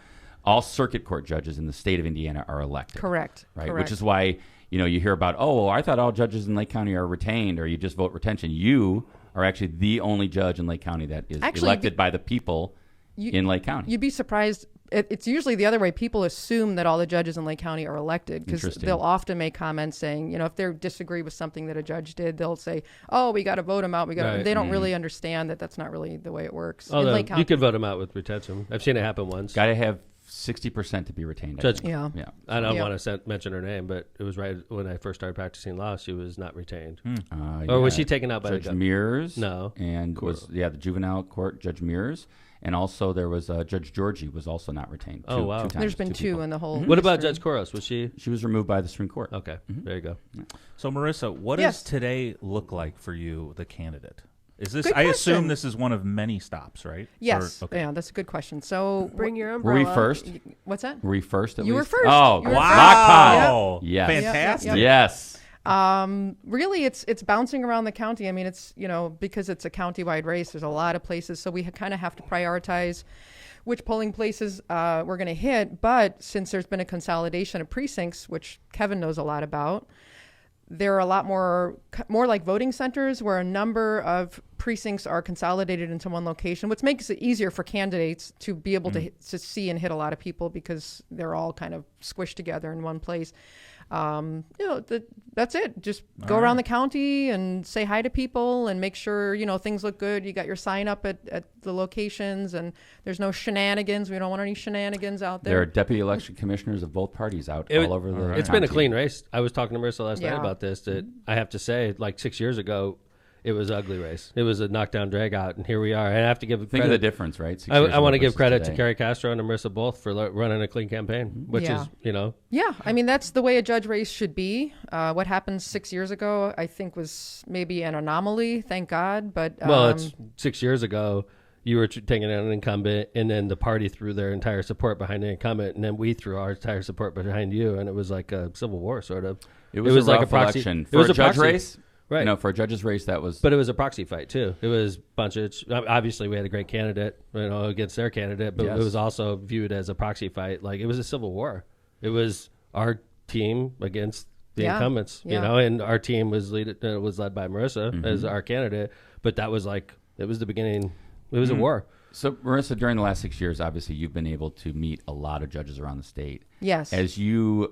All circuit court judges in the state of Indiana are elected. Correct. Right, Correct. which is why you hear about I thought all judges in Lake County are retained, or you just vote retention. You are actually the only judge in Lake County that is elected by the people in Lake County. You'd be surprised. It's usually the other way. People assume that all the judges in Lake County are elected because Interesting. they'll often make comments saying, if they disagree with something that a judge did, they'll say, "Oh, we got to vote him out." Right. They don't really understand that that's not really the way it works. Although in Lake County, you could vote them out with retention. I've seen it happen once. Got to have 60% to be retained. I Judge, think. Yeah. Yeah. I don't Yeah. want to mention her name, but it was right when I first started practicing law. She was not retained. Yeah. Or was she taken out by Judge the government? Mears? No. And the juvenile court Judge Mears, and also there was Judge Georgie was also not retained. Oh, wow. Two times, there's been two people. in the whole. What about history. Judge Koros? Was she? She was removed by the Supreme Court. Okay, there you go. So, Marissa, what Yes. does today look like for you, the candidate? Is this? Good I assume question. this is one of many stops, right? Yes. Or- okay. Yeah, that's a good question. So Bring your Were we umbrella. first? What's that? Were we first at You were least? first. Oh, You were LOCPOD. Wow. Yes. Fantastic. Yep. Yes. Really, it's bouncing around the county. I mean, it's because it's a county-wide race. There's a lot of places, so we kind of have to prioritize which polling places we're going to hit. But since there's been a consolidation of precincts, which Kevin knows a lot about, there are a lot more like voting centers where a number of precincts are consolidated into one location, which makes it easier for candidates to be able to see and hit a lot of people because they're all kind of squished together in one place. That's it. Just go around the county and say hi to people and make sure, things look good. You got your sign up at the locations and there's no shenanigans. We don't want any shenanigans out There are there. deputy election commissioners of both parties out all over the It's been a county. clean race. I was talking to Marissa last night Yeah. about this. That I have to say, like 6 years ago, it was an ugly race. It was a knockdown drag out, and here we are. And I have to give Think credit. of the difference, right? 6 I years want to ago give versus credit today. to Carrie Castro and to Marissa both for running a clean campaign, which Yeah. is, Yeah, I mean, that's the way a judge race should be. What happened 6 years ago, I think, was maybe an anomaly, thank God. But it's 6 years ago. You were taking out an incumbent, and then the party threw their entire support behind the incumbent, and then we threw our entire support behind you, and it was like a civil war, sort of. It was a like rough proxy election. It For was a judge proxy race? right? For a judge's race, that was... But it was a proxy fight too. It was a bunch of obviously we had a great candidate, against their candidate, but Yes. it was also viewed as a proxy fight. Like it was a civil war. It was our team against the Yeah. incumbents, Yeah. and our team was led by Marissa as our candidate. But that was it was the beginning. It was a war. So, Marissa, during the last 6 years, obviously, you've been able to meet a lot of judges around the state. yes. As you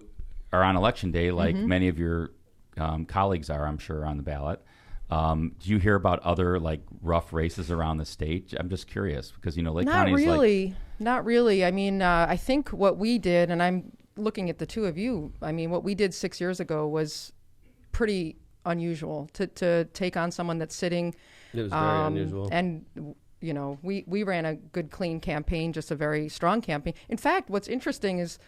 are on election day, like many of your colleagues are, I'm sure, on the ballot, do you hear about other rough races around the state? I'm just curious because Lake Not County's really. Not really. I mean, I think what we did, and I'm looking at the two of you, I mean, what we did 6 years ago was pretty unusual to take on someone that's sitting. It was very unusual. And we ran a good, clean campaign, just a very strong campaign. In fact, what's interesting is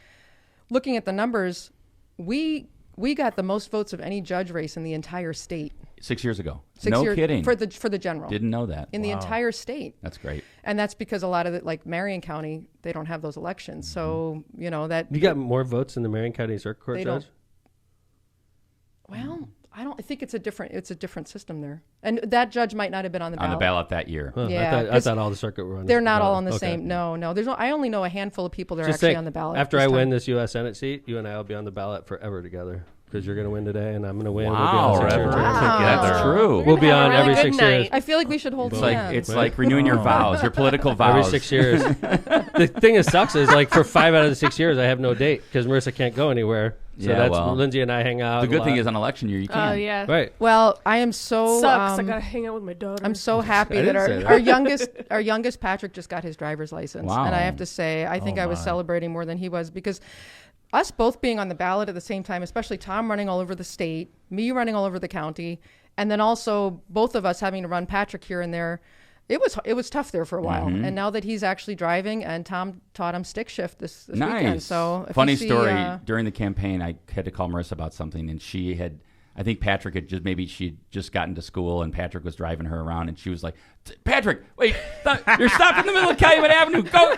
looking at the numbers, we got the most votes of any judge race in the entire state. 6 years ago. 6 No years kidding. for the general. Didn't know that. In the entire state. That's great. And that's because a lot of it, like Marion County, they don't have those elections. So, that. You got more votes in the Marion County Circuit Court judge? Well, I think it's a different system there. And that judge might not have been on the ballot. On the ballot that year. Huh, Yeah, I thought all the circuit were on They're the not all ballot. on the same. No. I only know a handful of people that are Just actually think, on the ballot. after this I time. win this U.S. Senate seat, you and I will be on the ballot forever together. Because you're going to win today, and I'm going to win. Wow. We'll be on 6 Forever years. Wow. That's true. We'll be on have a every really 6 good years. night. I feel like we should hold hands. It's like renewing your vows, your political Every vows. 6 years. The thing that sucks is like for 5 out of the 6 years, I have no date because Marissa can't go anywhere. So Yeah, that's well, Lindsay and I hang out. The a good lot. thing is on election year, you can. Oh, yeah. Right. Well, I am so Sucks. I gotta hang out with my daughter. I'm so happy I that didn't say that. our youngest Patrick just got his driver's license. Wow. And I have to say, I think Oh, I was my. celebrating more than he was because us both being on the ballot at the same time, especially Tom running all over the state, me running all over the county, and then also both of us having to run Patrick here and there. It was tough there for a while. Mm-hmm. And now that he's actually driving, and Tom taught him stick shift this Nice. weekend. So if Funny you see, story. During the campaign, I had to call Marissa about something, and I think Patrick had she'd just gotten to school, and Patrick was driving her around, and she was like, "Patrick, wait, you're stopped in the middle of Calumet Avenue. Go!"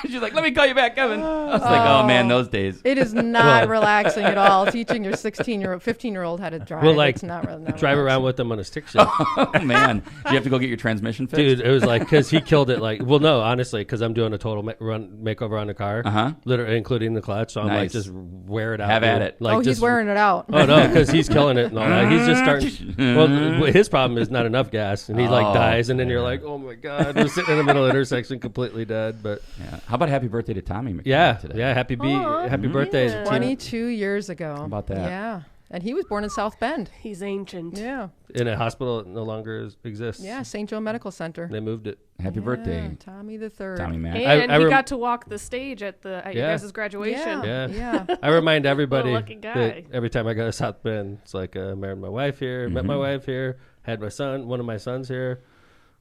She's like, "Let me call you back, Kevin." I was like, "Oh man, those days." It is not relaxing at all. Teaching your 15-year-old how to drive. Well, like, it's not drive relaxing. around with them on a stick shift. Oh man, you have to go get your transmission fixed. Dude, it was like, because he killed it. Like, well, no, honestly, because I'm doing a total makeover on the car, literally inclling the clutch. So I'm like, Nice. just wear it out. Have at dude. it. Like, He's just, wearing it out. Oh no, because he's killing it and all that. He's just starting. Well, his problem is not enough gas, and he like dies, and then you're like, oh my god, we're sitting in the middle of the intersection, completely dead. But Yeah. How about happy birthday to Tommy McDermott yeah, today? yeah, happy birthday. Yeah. 22 years ago. How about that? Yeah. And he was born in South Bend. He's ancient. Yeah. In a hospital that no longer exists. Yeah, St. Joe Medical Center. They moved it. Happy birthday, Tommy the Third. Tommy Mac. And I he rem- got to walk the stage at your Yeah. guys' graduation. Yeah. Yeah. I remind everybody What a lucky guy. that every time I go to South Bend, it's like married my wife here, met my wife here, had one of my sons here.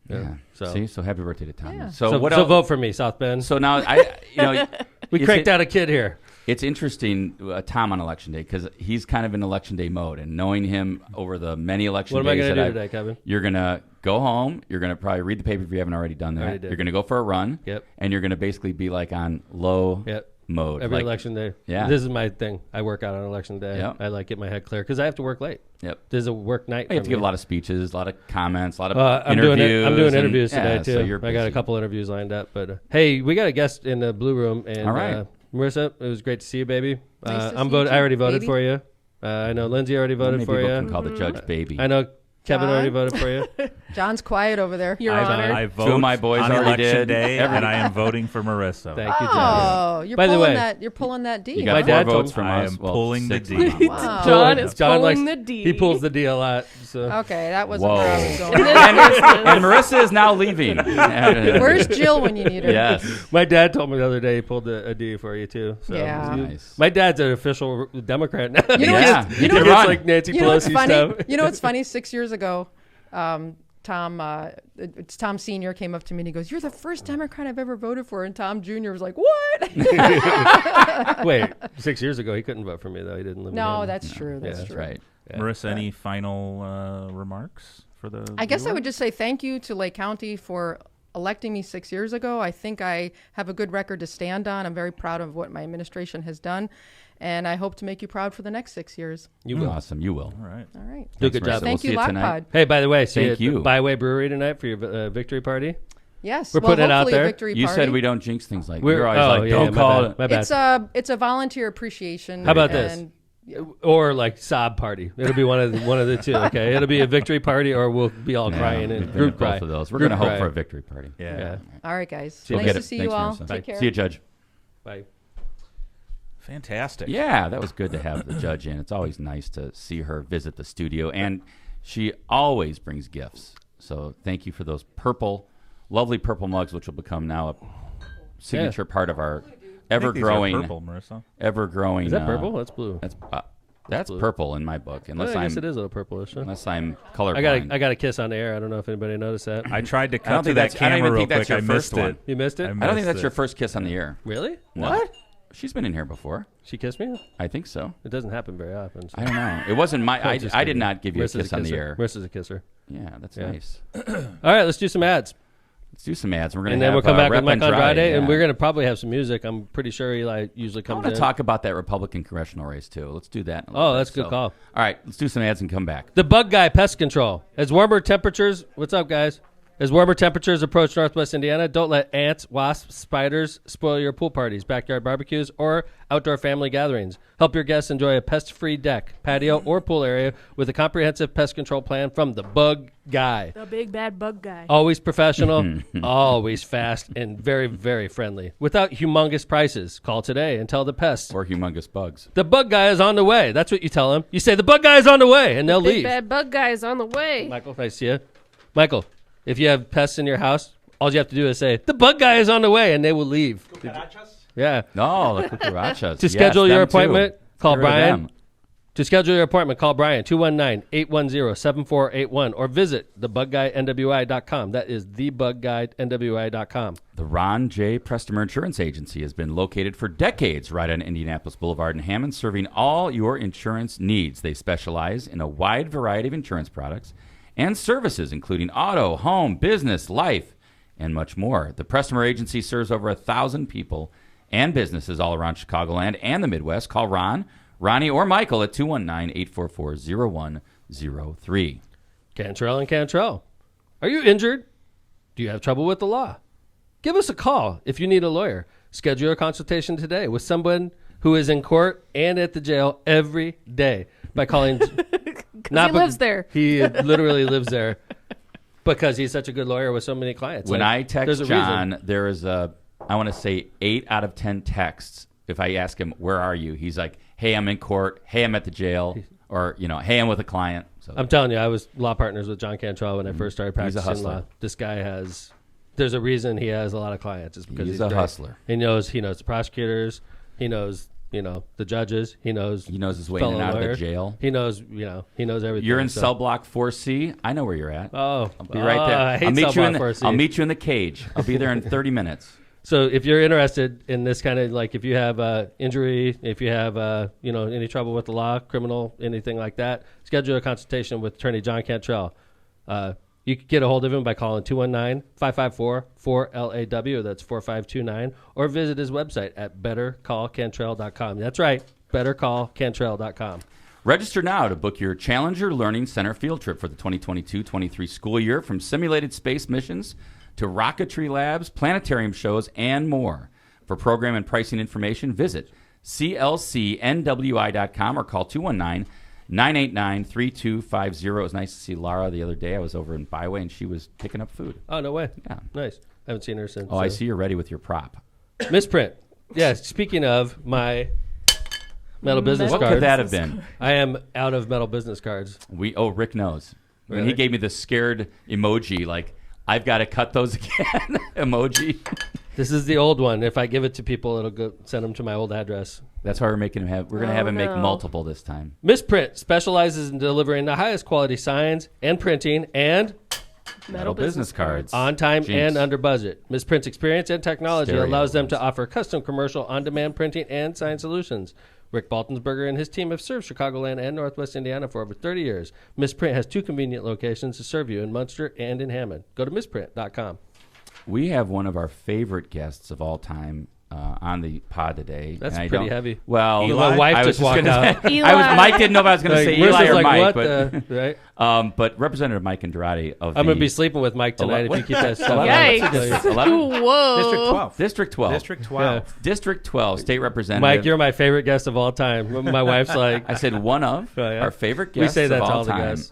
Yeah. So So happy birthday to Tommy. Yeah. So, so, what so else? vote for me, South Bend. So now we cranked out a kid here. It's interesting, Tom on election day, because he's kind of in election day mode, and knowing him over the many election What am I days going to that do I've- today, Kevin? You're gonna go home. You're gonna probably read the paper if you haven't already done Already that. did. You're gonna go for a run. Yep. And you're gonna basically be like on low Yep. mode Every like, election day. Yeah. This is my thing. I work out on election day. Yep. I like get my head clear because I have to work late. Yep. This is a work night. You have for to give me. a lot of speeches, a lot of comments, a lot of I'm interviews. I'm doing and- interviews yeah, today so too. you're I got a busy. couple interviews lined up, but hey, we got a guest in the blue room, and All right. Marissa, it was great to see you, baby. Nice to I'm see voted. you, I already voted baby. for you. I know Lindsay already voted Many for people you. can call the judge baby. I know Kevin John? already voted for you. John's quiet over there. Your Honor. I vote Two of my boys on already election did. day, Every- and I am voting for Marissa. Thank you, John. Oh, you're By the pulling way- that. You're pulling that D. You got My 4 dad told votes me- from I us. am Well, pulling the 6 D. from mom. Wow. John is John pulling likes- the D. He pulls the D a lot. So Okay, that wasn't Whoa. where I was going. And Marissa is now leaving. Where's Jill when you need her? Yes. my dad told me the other day he pulled a D for you too. So Yeah. Nice. My dad's an official Democrat now. You know Yeah. what's- He He can gets run. like Nancy You know what's Pelosi funny? stuff. You know what's funny? 6 years ago, Tom, it's Tom Sr. came up to me and he goes, "You're the first Democrat I've ever voted for." And Tom Jr. was like, "What?" Wait, 6 years ago he couldn't vote for me though. He didn't live. No, in that's true. That's That's true. right. Yeah. Marissa, any final remarks for the I guess I viewer? would just say thank you to Lake County for electing me 6 years ago. I think I have a good record to stand on. I'm very proud of what my administration has done, and I hope to make you proud for the next 6 years. You will. Awesome. You will. All right. All right. Do a good Marissa. job. Thank We'll you, see you tonight. LOCPOD. Hey, by the way, see Thank you you. at Byway Brewery tonight for your victory party. Yes. We're well, putting it out hopefully there. A victory You party. said we don't jinx things like We're you're always oh like, yeah, don't yeah, call my it. bad. My bad. It's a volunteer appreciation. How about this? and- Or like sob party. It'll be one of the two. Okay, it'll be a victory party, or we'll be all crying we've and been group at both cry. of those. We're Group going to hope cry. for a victory party. Yeah. Yeah. All right, guys. We'll Nice get to it. see Thanks, you all. Marissa. Take care. See you, Judge. Bye. Fantastic. Yeah, that was good to have the judge in. It's always nice to see her visit the studio, and she always brings gifts. So thank you for those lovely purple mugs, which will become now a signature part of our I think these are ever-growing, purple, Marissa. ever-growing. Is that purple? That's blue. That's That's purple in my book. Unless I guess it is a little purplish. Huh? Unless I'm colorblind. I got a kiss on the air. I don't know if anybody noticed that. I tried to I don't cut to think that that's- I don't camera even real think that's quick. your I first missed one. it. You missed it? I don't think that's missed your it. first kiss on the air. Really? No. What? She's been in here before. She kissed me? I think so. It doesn't happen very often. So. I don't know. It wasn't my. I Just did kidding. not give you Marissa's a kiss on the air. Marissa's a kisser. Yeah, that's Yeah. nice. All right, let's do some ads. Let's do some ads. We're gonna And then have, we'll come back Rep. with Mike Andrade, and yeah. we're going to probably have some music. I'm pretty sure Eli usually I comes want in. to talk about that Republican congressional race too. Let's do that. in a little Oh, bit. that's a good call. All right, let's do some ads and come back. The Bug Guy Pest Control. As warmer temperatures, what's up, guys? As warmer temperatures approach Northwest Indiana, don't let ants, wasps, spiders spoil your pool parties, backyard barbecues, or outdoor family gatherings. Help your guests enjoy a pest-free deck, patio, or pool area with a comprehensive pest control plan from the Bug Guy. The big bad bug guy. Always professional, always fast, and very, very friendly. Without humongous prices, call today and tell the pests. Or humongous bugs. The Bug Guy is on the way. That's what you tell them. You say, the Bug Guy is on the way, and they'll Big leave. bad bug guy is on the way. Michael, nice to see you. Michael, if you have pests in your house, all you have to do is say, the Bug Guy is on the way, and they will leave. Yeah. No, the cucarachas. To schedule your them too. appointment, call Get rid of Brian. them. To schedule your appointment, call Brian, 219-810-7481, or visit thebugguynwi.com. That is thebugguynwi.com. The Ron J. Prestmer Insurance Agency has been located for decades right on Indianapolis Boulevard in Hammond, serving all your insurance needs. They specialize in a wide variety of insurance products and services, including auto, home, business, life, and much more. The Prestmer Agency serves over 1,000 people and businesses all around Chicagoland and the Midwest. Call Ron, Ronnie, or Michael at 219-844-0103. Cantrell and Cantrell. Are you injured? Do you have trouble with the law? Give us a call if you need a lawyer. Schedule a consultation today with someone who is in court and at the jail every day by calling. He lives there. He literally lives there because he's such a good lawyer with so many clients. When I there's text a John, reason. there is I want to say 8 out of 10 texts. If I ask him, where are you? He's like, hey, I'm in court. Hey, I'm at the jail. Or, hey, I'm with a client. So I'm telling you, I was law partners with John Cantrell when I first started He's a practicing hustler. law. This guy there's a reason he has a lot of clients. It's because He's he's a great. hustler. He knows the prosecutors. He knows, the judges. He knows his way in fellow and out of the lawyers. jail. He knows everything. You're in so. cell block 4C. I know where you're at. Oh, I'll be right I there. hate I'll meet cell you in block 4C. I'll meet you in the cage. I'll be there in 30 minutes. So if you're interested in this kind of, like, if you have injury, if you have any trouble with the law, criminal, anything like that, schedule a consultation with attorney John Cantrell. You can get a hold of him by calling 219-554-4LAW. That's 4529, or visit his website at bettercallcantrell.com. That's right, bettercallcantrell.com. Register now to book your Challenger Learning Center field trip for the 2022-23 school year, from simulated space missions to rocketry labs, planetarium shows, and more. For program and pricing information, visit clcnwi.com or call 219-989-3250. It was nice to see Lara the other day. I was over in Byway, and she was picking up food. Oh, no way. Yeah. Nice. I haven't seen her since. Oh, I see you're ready with your prop. Misprint. Yeah, speaking of my metal business What cards. could that have been? I am out of metal business cards. Rick knows. When Really? he gave me the scared emoji, like, I've got to cut those again emoji. This is the old one. If I give it to people, it'll go send them to my old address. That's why we're making him have. We're going to have him make no. multiple this time. Misprint specializes in delivering the highest quality signs and printing and Metal business cards. on time Jinx. and under budget. Misprint's experience and technology Stereo allows them to ones. offer custom commercial on-demand printing and sign solutions. Rick Baltonsberger and his team have served Chicagoland and Northwest Indiana for over 30 years. Misprint has 2 convenient locations to serve you in Munster and in Hammond. Go to misprint.com. We have one of our favorite guests of all time on the pod today. That's and I pretty don't- heavy. Well, Eli? My wife I was just walked gonna out. say- Eli. Mike didn't know if I was going to say Eli Marissa's or like, Mike, what but right? but Representative Mike Andrade of I'm going to the be sleeping with Mike tonight if you keep that stuff out. Yikes. 11? Whoa. District 12. District 12. District 12. District 12 state representative. Mike, you're my favorite guest of all time. My wife's like, I said one of Oh, yeah. our favorite We guests say that of to all all the time. guests.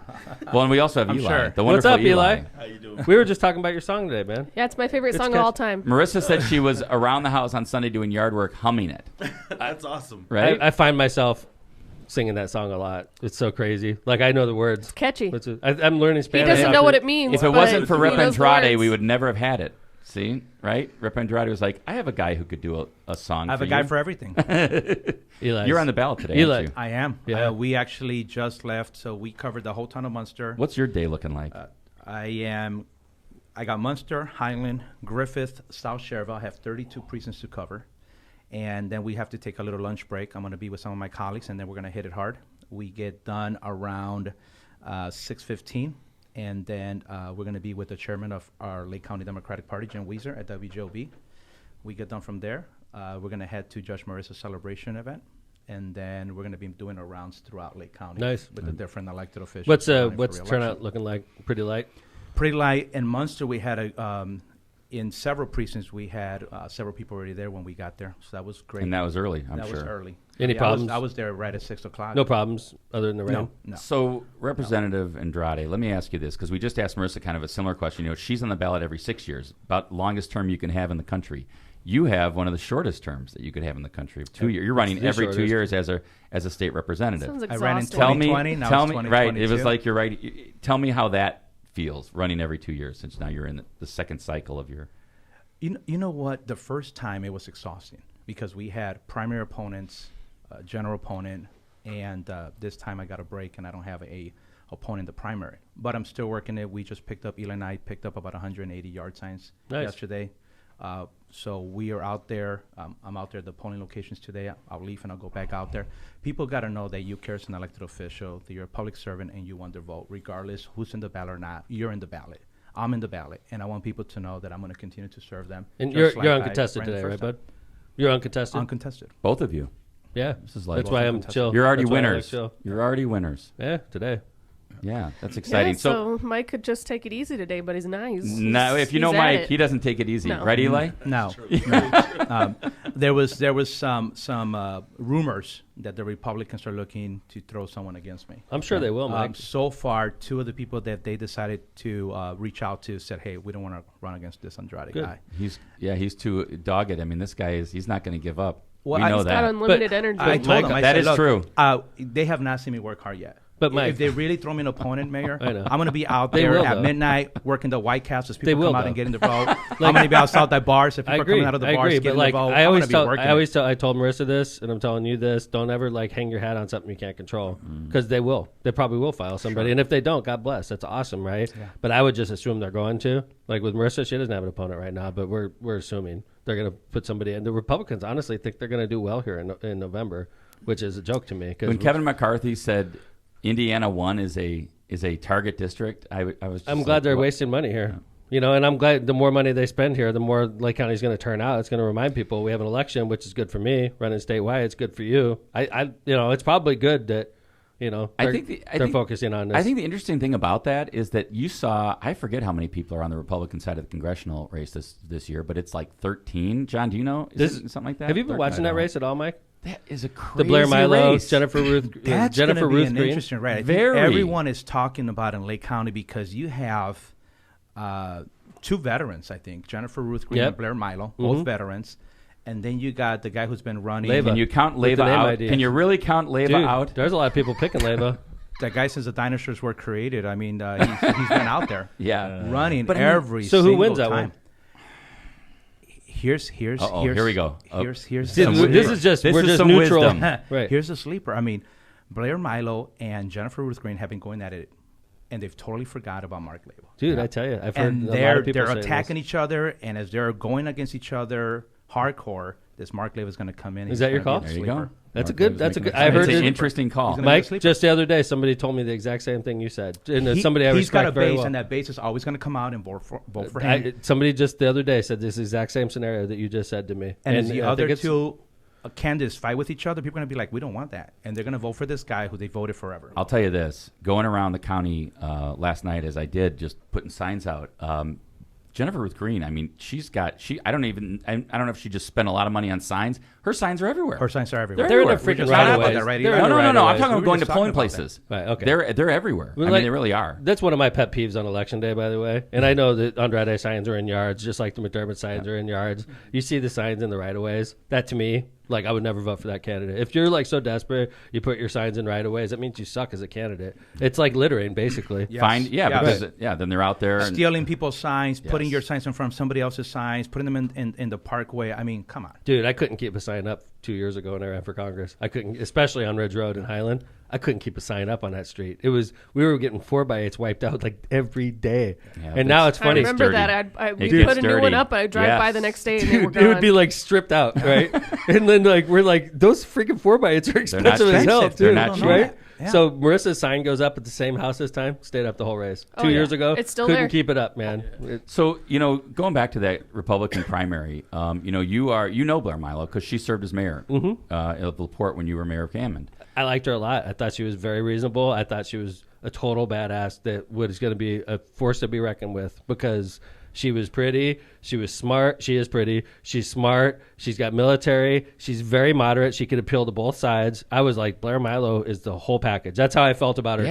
Well, and we also have I'm Eli, sure. the what's wonderful up, Eli? How you doing? We were just talking about your song today, man. Yeah, it's my favorite It's song catchy. of all time. Marissa said she was around the house on Sunday doing yard work, humming it. That's awesome. Right? I find myself singing that song a lot. It's so crazy. Like, I know the words. Catchy. I'm learning He Spanish. doesn't know after- what it means. if it but wasn't for he Rep knows the Andrade, words. we would never have had it. See, right? Rep Andrade was like, I have a guy who could do a song. I have a guy for everything. Eli's. You're on the ballot today, Eli. aren't you? I am. Yeah. We actually just left, so we covered the whole town of Munster. What's your day looking like? I got Munster, Highland, Griffith, South Cherville. I have 32 precincts to cover. And then we have to take a little lunch break. I'm going to be with some of my colleagues, and then we're going to hit it hard. We get done around 6:15, and then we're going to be with the chairman of our Lake County Democratic Party, Jim Weiser, at WJOB. We get done from there. We're going to head to Judge Marissa's celebration event, and then we're going to be doing our rounds throughout Lake County Nice. with the different elected officials. What's running for what's re-election. turnout looking like? Pretty light. Pretty light. In Munster, we had in several precincts, we had several people already there when we got there, so that was great. And that was early, I'm that sure. was early. Any problems? I was there right at 6 o'clock. No problems other than the rain. No. So, Representative Andrade, let me ask you this, because we just asked Marissa kind of a similar question. You know, she's on the ballot every 6 years, about longest term you can have in the country. You have one of the shortest terms that you could have in the country of 2 years. You're running the every 2 shortest? years as a state representative. Sounds I ran in exhausting. Tell me, 2020, now tell it's me, 2022. right? It was like you're right. Tell me how that feels running every 2 years, since now you're in the second cycle of your. You know what? The first time it was exhausting because we had primary opponents, general opponent, and this time I got a break and I don't have a opponent in the primary. But I'm still working it. We just picked up, Elie and I picked up about 180 yard signs yesterday. So we are out there. I'm out there at the polling locations today. I'll leave and I'll go back out there. People got to know that you care as an elected official, that you're a public servant, and you want their vote, regardless who's in the ballot or not. You're in the ballot. I'm in the ballot, and I want people to know that I'm going to continue to serve them. And just you're like uncontested I ran the today, first right, time. bud? You're uncontested. Uncontested. Both of you. Yeah, This is like that's why I'm uncontested. chill. You're already That's why I like winners. chill. You're already winners. Yeah, today. Yeah, that's Yeah, exciting. so Mike could just take it easy today, but he's not. Now, if you know he's at Mike, it. he doesn't take it easy, No. right, Eli? No. There was some rumors that the Republicans are looking to throw someone against me. I'm sure they will, Mike. So far, two of the people that they decided to reach out to said, "Hey, we don't want to run against this Andrade Good. guy." He's too dogged. I mean, this guy he's not going to give up. Well, we know He's got that. unlimited energy. I told Mike, them, I that said, is "Look, true. They have not seen me work hard yet. But Mike, if they really throw me an opponent, Mayor, I know. I'm going to be out They there will, at though. midnight working the White Caps as They people will, come out though. and get in the vote. I'm going to be outside the bars if I people are agree. coming out of the I bars agree, getting but like the vote. I I'm always gonna be tell, working I always it. tell, I told Marissa this, and I'm telling you this: don't ever like hang your hat on something you can't control, because they will. They probably will file somebody, and if they don't, God bless. That's awesome, right? Yeah. But I would just assume they're going to. Like with Marissa, she doesn't have an opponent right now, but we're assuming they're going to put somebody in. The Republicans honestly think they're going to do well here in November, which is a joke to me. When Kevin McCarthy said Indiana 1 is a target district, I'm glad they're wasting money here. You know, and I'm glad the more money they spend here, the more Lake County is going to turn out. It's going to remind people we have an election, which is good for me. Running statewide, it's good for you. It's probably good that, they're focusing on this. I think the interesting thing about that is that you saw, I forget how many people are on the Republican side of the congressional race this year, but it's like 13. John, do you know? Is it something like that? Have you been watching that race at all, Mike? That is a crazy The Blair Milo, race. Jennifer Ruth Gonna be an Green. interesting race. I think Very. everyone is talking about in Lake County because you have two veterans, I think, Jennifer Ruth Green Yep. and Blair Milo, both veterans. And then you got the guy who's been running. Leyva. Can you count With the Leyva name out? ID. Can you really count Leyva Dude, out? there's a lot of people picking Leyva. That guy since the dinosaurs were created. I mean, he's been out there Yeah. running But I mean, every so single who wins that time. one? Here's here we go. Here's This the is just This we're is just some neutral. wisdom. Right. Here's the sleeper. I mean, Blair Milo and Jennifer Ruth Green have been going at it, and they've totally forgot about Mark Leyva. Dude, I tell you, I've heard And a lot of people they're say attacking each other, and as they're going against each other hardcore, this Mark Leyva is going to come in. Is that your call? There you go. That's a Mark good. Leyva's That's a making good. I heard It's an it. interesting call. He's gonna be a Mike, sleeper. just the other day, somebody told me the exact same thing you said, and somebody I he's got respect a very base, well. and that base is always going to come out and vote for him. Somebody just the other day said this exact same scenario that you just said to me. and as the I other think it's- two candidates fight with each other, people are going to be like, we don't want that. And they're going to vote for this guy who they voted forever. I'll tell you this: going around the county last night, as I did, just putting signs out. Jennifer Ruth Green, I mean, I don't know if she just spent a lot of money on signs. Her signs are everywhere. Her signs are everywhere. They're in the We freaking just right talked of about ways. that, right? They're in No, the no, right no, of no. I'm ways. talking We about were going to just polling talking about places. Right, okay. They're everywhere. Well, I like, mean, they really are. That's one of my pet peeves on election day, by the way. And I know that Andrade signs are in yards, just like the McDermott signs are in yards. You see the signs in the right of ways. That to me Like, I would never vote for that candidate. If you're like so desperate, you put your signs in right of ways, that means you suck as a candidate. It's like littering, basically. Yes. Because then they're out there stealing people's signs, putting Yes. your signs in front of somebody else's signs, putting them in the parkway. I mean, come on. Dude, I couldn't keep a sign up 2 years ago when I ran for Congress. I couldn't, especially on Ridge Road in Highland. I couldn't keep a sign up on that street. We were getting 4x8s wiped out like every day. Yeah, and now it's I funny. remember dirty. that. We It put gets a new one dirty. up, and I drive Yes. by the next day, and they were Dude, gone. it would be like stripped out, right? And then like we're like, those freaking 4x8s are expensive as hell, expensive. They're too, not cheap. right? Yeah. So Marissa's sign goes up at the same house this time. Stayed up the whole race. Oh, 2 yeah. years ago, It's still couldn't there. keep it up, man. So, going back to that Republican primary, you know Blair Milo because she served as mayor of LaPorte when you were mayor of Hammond. I liked her a lot. I thought she was very reasonable. I thought she was a total badass that was going to be a force to be reckoned with because she was pretty. She was smart. She is pretty. She's smart. She's got military. She's very moderate. She could appeal to both sides. I was like, Blair Milo is the whole package. That's how I felt about her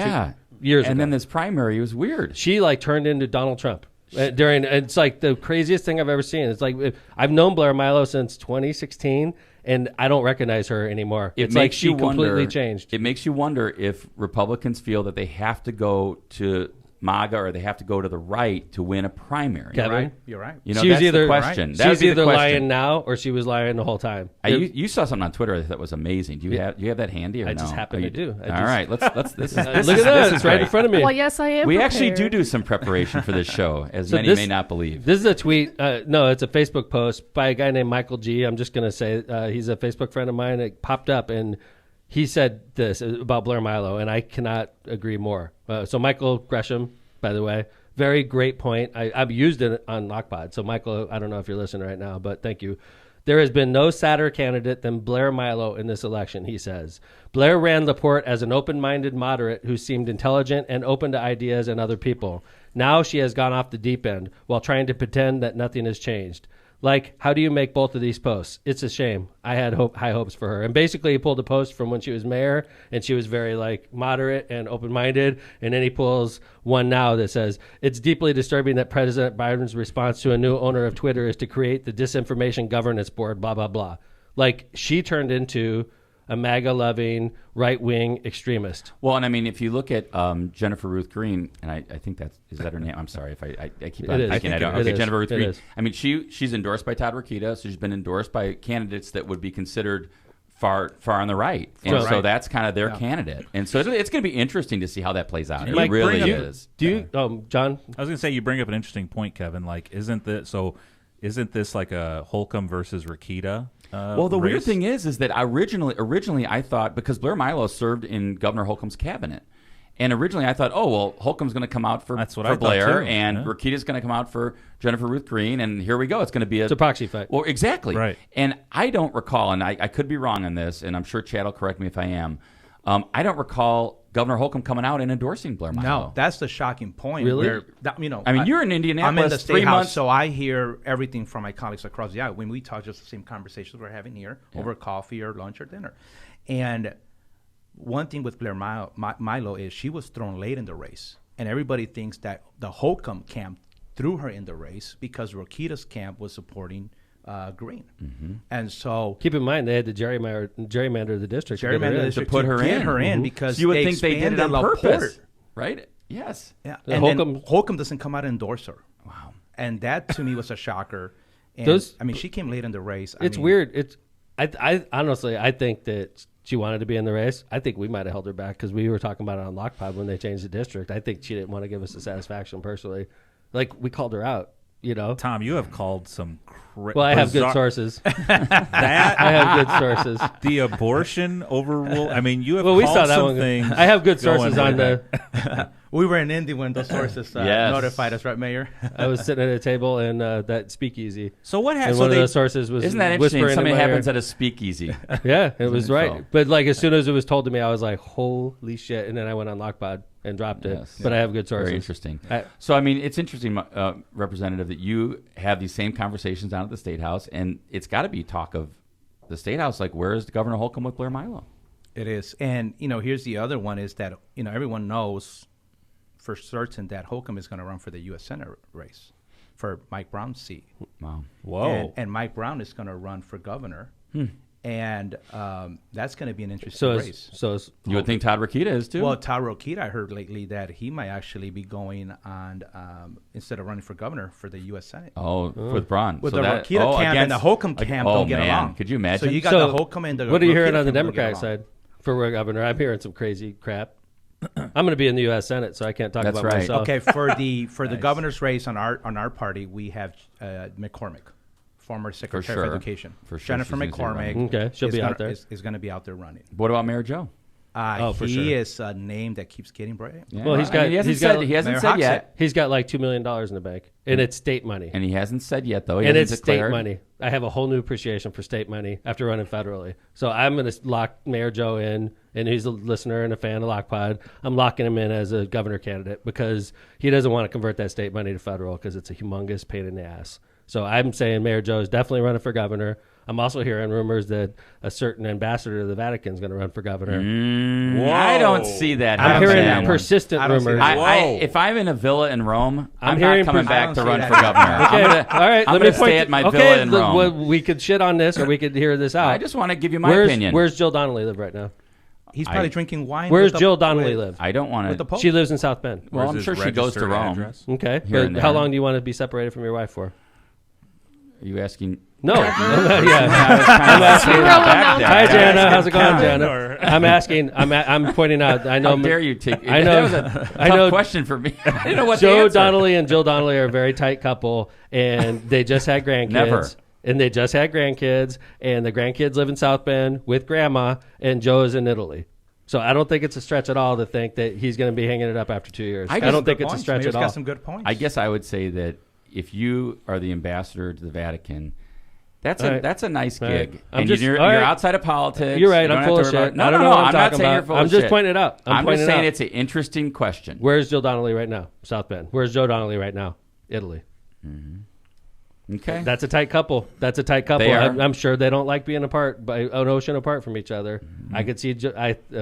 2 years ago. And then this primary was weird. She like turned into Donald Trump. It's like the craziest thing I've ever seen. It's like I've known Blair Milo since 2016, and I don't recognize her anymore. It's like she completely changed. It makes you wonder if Republicans feel that they have to go to MAGA or they have to go to the right to win a primary. Kevin? You're right. You know, She was that's either the question. right. That would She's be the either question. lying now or she was lying the whole time. You saw something on Twitter that was amazing. Do you have that handy or I no? just happen to do. All right, let's. This is Look at that. It's right in front of me. Well, yes, I am. We actually prepared. do some preparation for this show, as So many this- may not believe. This is a tweet. No, it's a Facebook post by a guy named Michael G. I'm just going to say he's a Facebook friend of mine. It popped up, and he said this about Blair Milo, and I cannot agree more. So Michael Gresham, by the way, very great point. I've used it on LOCPOD. So Michael, I don't know if you're listening right now, but thank you. There has been no sadder candidate than Blair Milo in this election, he says. Blair ran LaPorte as an open-minded moderate who seemed intelligent and open to ideas and other people. Now she has gone off the deep end while trying to pretend that nothing has changed. Like, how do you make both of these posts? It's a shame. I had high hopes for her. And basically, he pulled a post from when she was mayor, and she was very, moderate and open-minded. And then he pulls one now that says, it's deeply disturbing that President Biden's response to a new owner of Twitter is to create the Disinformation Governance Board, blah, blah, blah. Like, she turned into a MAGA-loving, right-wing extremist. Well, and I mean, if you look at Jennifer Ruth Green, and I think is that her name? I'm sorry if I keep on thinking I don't. Okay, Jennifer Ruth Green. I mean, she's endorsed by Todd Rokita, so she's been endorsed by candidates that would be considered far on the right, and so that's kind of their candidate. And so it's going to be interesting to see how that plays out. Mike, It really bring up- is. Do you, John? I was going to say, you bring up an interesting point, Kevin. Like, isn't this like a Holcomb versus Rokita? Well, the weird race? thing is that originally I thought, because Blair Milo served in Governor Holcomb's cabinet, and originally I thought, oh well, Holcomb's going to come out for That's what I thought, Blair, too. and Yeah. Rokita's going to come out for Jennifer Ruth Green, and here we go. It's going to be It's a proxy fight. Well, exactly. Right. And I don't recall, and I could be wrong on this, and I'm sure Chad will correct me if I am. I don't recall Governor Holcomb coming out and endorsing Blair Milo. No, that's the shocking point. Really? Where I mean, you're in Indianapolis. I'm in the 3 state house, months. so I hear everything from my colleagues across the aisle. When we talk, just the same conversations we're having here over coffee or lunch or dinner. And one thing with Blair Milo is she was thrown late in the race, and everybody thinks that the Holcomb camp threw her in the race because Rokita's camp was supporting Green, and so Keep in mind, they had to gerrymander the district. to get her gerrymander in. the district put to her get in. her in because So you would they think they did it on expanded purpose, LaPorte. right? Yes. Yeah, The and Holcomb- then Holcomb doesn't come out and endorse her. Wow. And that to me was a shocker. And Those- I mean, she came late in the race. It's weird. It's I honestly I think that she wanted to be in the race. I think we might have held her back because we were talking about it on LOCPOD when they changed the district. I think she didn't want to give us the satisfaction personally. Like, we called her out. Tom, you have called some. Well, I have good sources. That I have good sources. the abortion overrule. I mean, you have Well, we called saw that some one. things. I have good going sources way on back. the. We were in Indy when those sources Yes. notified us, right, Mayor? I was sitting at a table in that speakeasy. So what And happened? one So of they, the sources was Isn't that interesting? whispering in Something my ear. happens at a speakeasy. Yeah, it was info. right. But like as soon as it was told to me, I was like, "Holy shit!" And then I went on LOCPOD and dropped it. Yes. But I have good sources. Very interesting. I- So, I mean, it's interesting, Representative, that you have these same conversations down at the State House, and it's got to be talk of the State House. Like, where is Governor Holcomb with Blair Milo? It is. And, here's the other one is that, everyone knows for certain that Holcomb is going to run for the U.S. Senate race for Mike Brown's seat. Wow. whoa. And Mike Brown is going to run for governor. And that's going to be an interesting So race. You would think Todd Rokita is too. Well, Todd Rokita, I heard lately that he might actually be going on instead of running for governor for the U.S. Senate. With Braun. With the Rokita camp and the Holcomb camp don't get along. Could you imagine? So you got the Holcomb and the what are you Rokita hearing on the camp don't get Democratic along. side for governor? I'm hearing some crazy crap. I'm going to be in the U.S. Senate, so I can't talk about myself. Okay, for the governor's race on our party, we have McCormick, former Secretary of Education. For sure. Jennifer McCormick. Okay, she'll be out there. Is going to be out there running. What about Mayor Joe? For he sure. is a name that keeps getting brought. Yeah. Well, he hasn't said yet. He's got like $2 million in the bank, and it's state money. And he hasn't said yet, though. And it's state money. I have a whole new appreciation for state money after running federally. So I'm going to lock Mayor Joe in, and he's a listener and a fan of LOCPOD. I'm locking him in as a governor candidate because he doesn't want to convert that state money to federal because it's a humongous pain in the ass. So I'm saying Mayor Joe is definitely running for governor. I'm also hearing rumors that a certain ambassador to the Vatican is going to run for governor. I don't see that. I'm hearing happening. persistent rumors. If I'm in a villa in Rome, I'm hearing not coming back to run for that. governor. Okay, all right. I'm Let going me to stay at my villa in Rome. Well, we could shit on this, or we could hear this out. I just want to give you my opinion. Where's Jill Donnelly live right now? He's probably drinking wine. Where's with Jill Donnelly live? I don't want with the to. Pope? She lives in South Bend. Well, I'm Where's sure his she goes to registered Rome. address? Okay, Here and but how there. long do you want to be separated from your wife for? Are you asking? No. I was kind of asking Zero back there. Hi, Jana. How's it going, Kevin, Jana? or- I'm asking. I'm pointing out. I know. How dare you take? I know- That was a I tough know- question for me. I didn't know what to Joe answer. Donnelly and Jill Donnelly are a very tight couple, and they just had grandkids. Never. And they just had grandkids, and the grandkids live in South Bend with grandma, and Joe is in Italy. So I don't think it's a stretch at all to think that he's going to be hanging it up after 2 years. I don't think it's a stretch at all. Got some good points. I guess I would say that if you are the ambassador to the Vatican, that's All a right. that's a nice All right. gig. I'm And just- you're all right. outside of politics. You're right. You don't I'm have full to of worry about- shit. No, I don't no, know what I'm I'm not talking saying you're about. full I'm of just shit. pointing it out. I'm pointing just it saying out. it's an interesting question. Where's Jill Donnelly right now? South Bend. Where's Joe Donnelly right now? Italy. Okay. That's a tight couple. They are. I'm sure they don't like being apart, by an ocean apart from each other. I could see.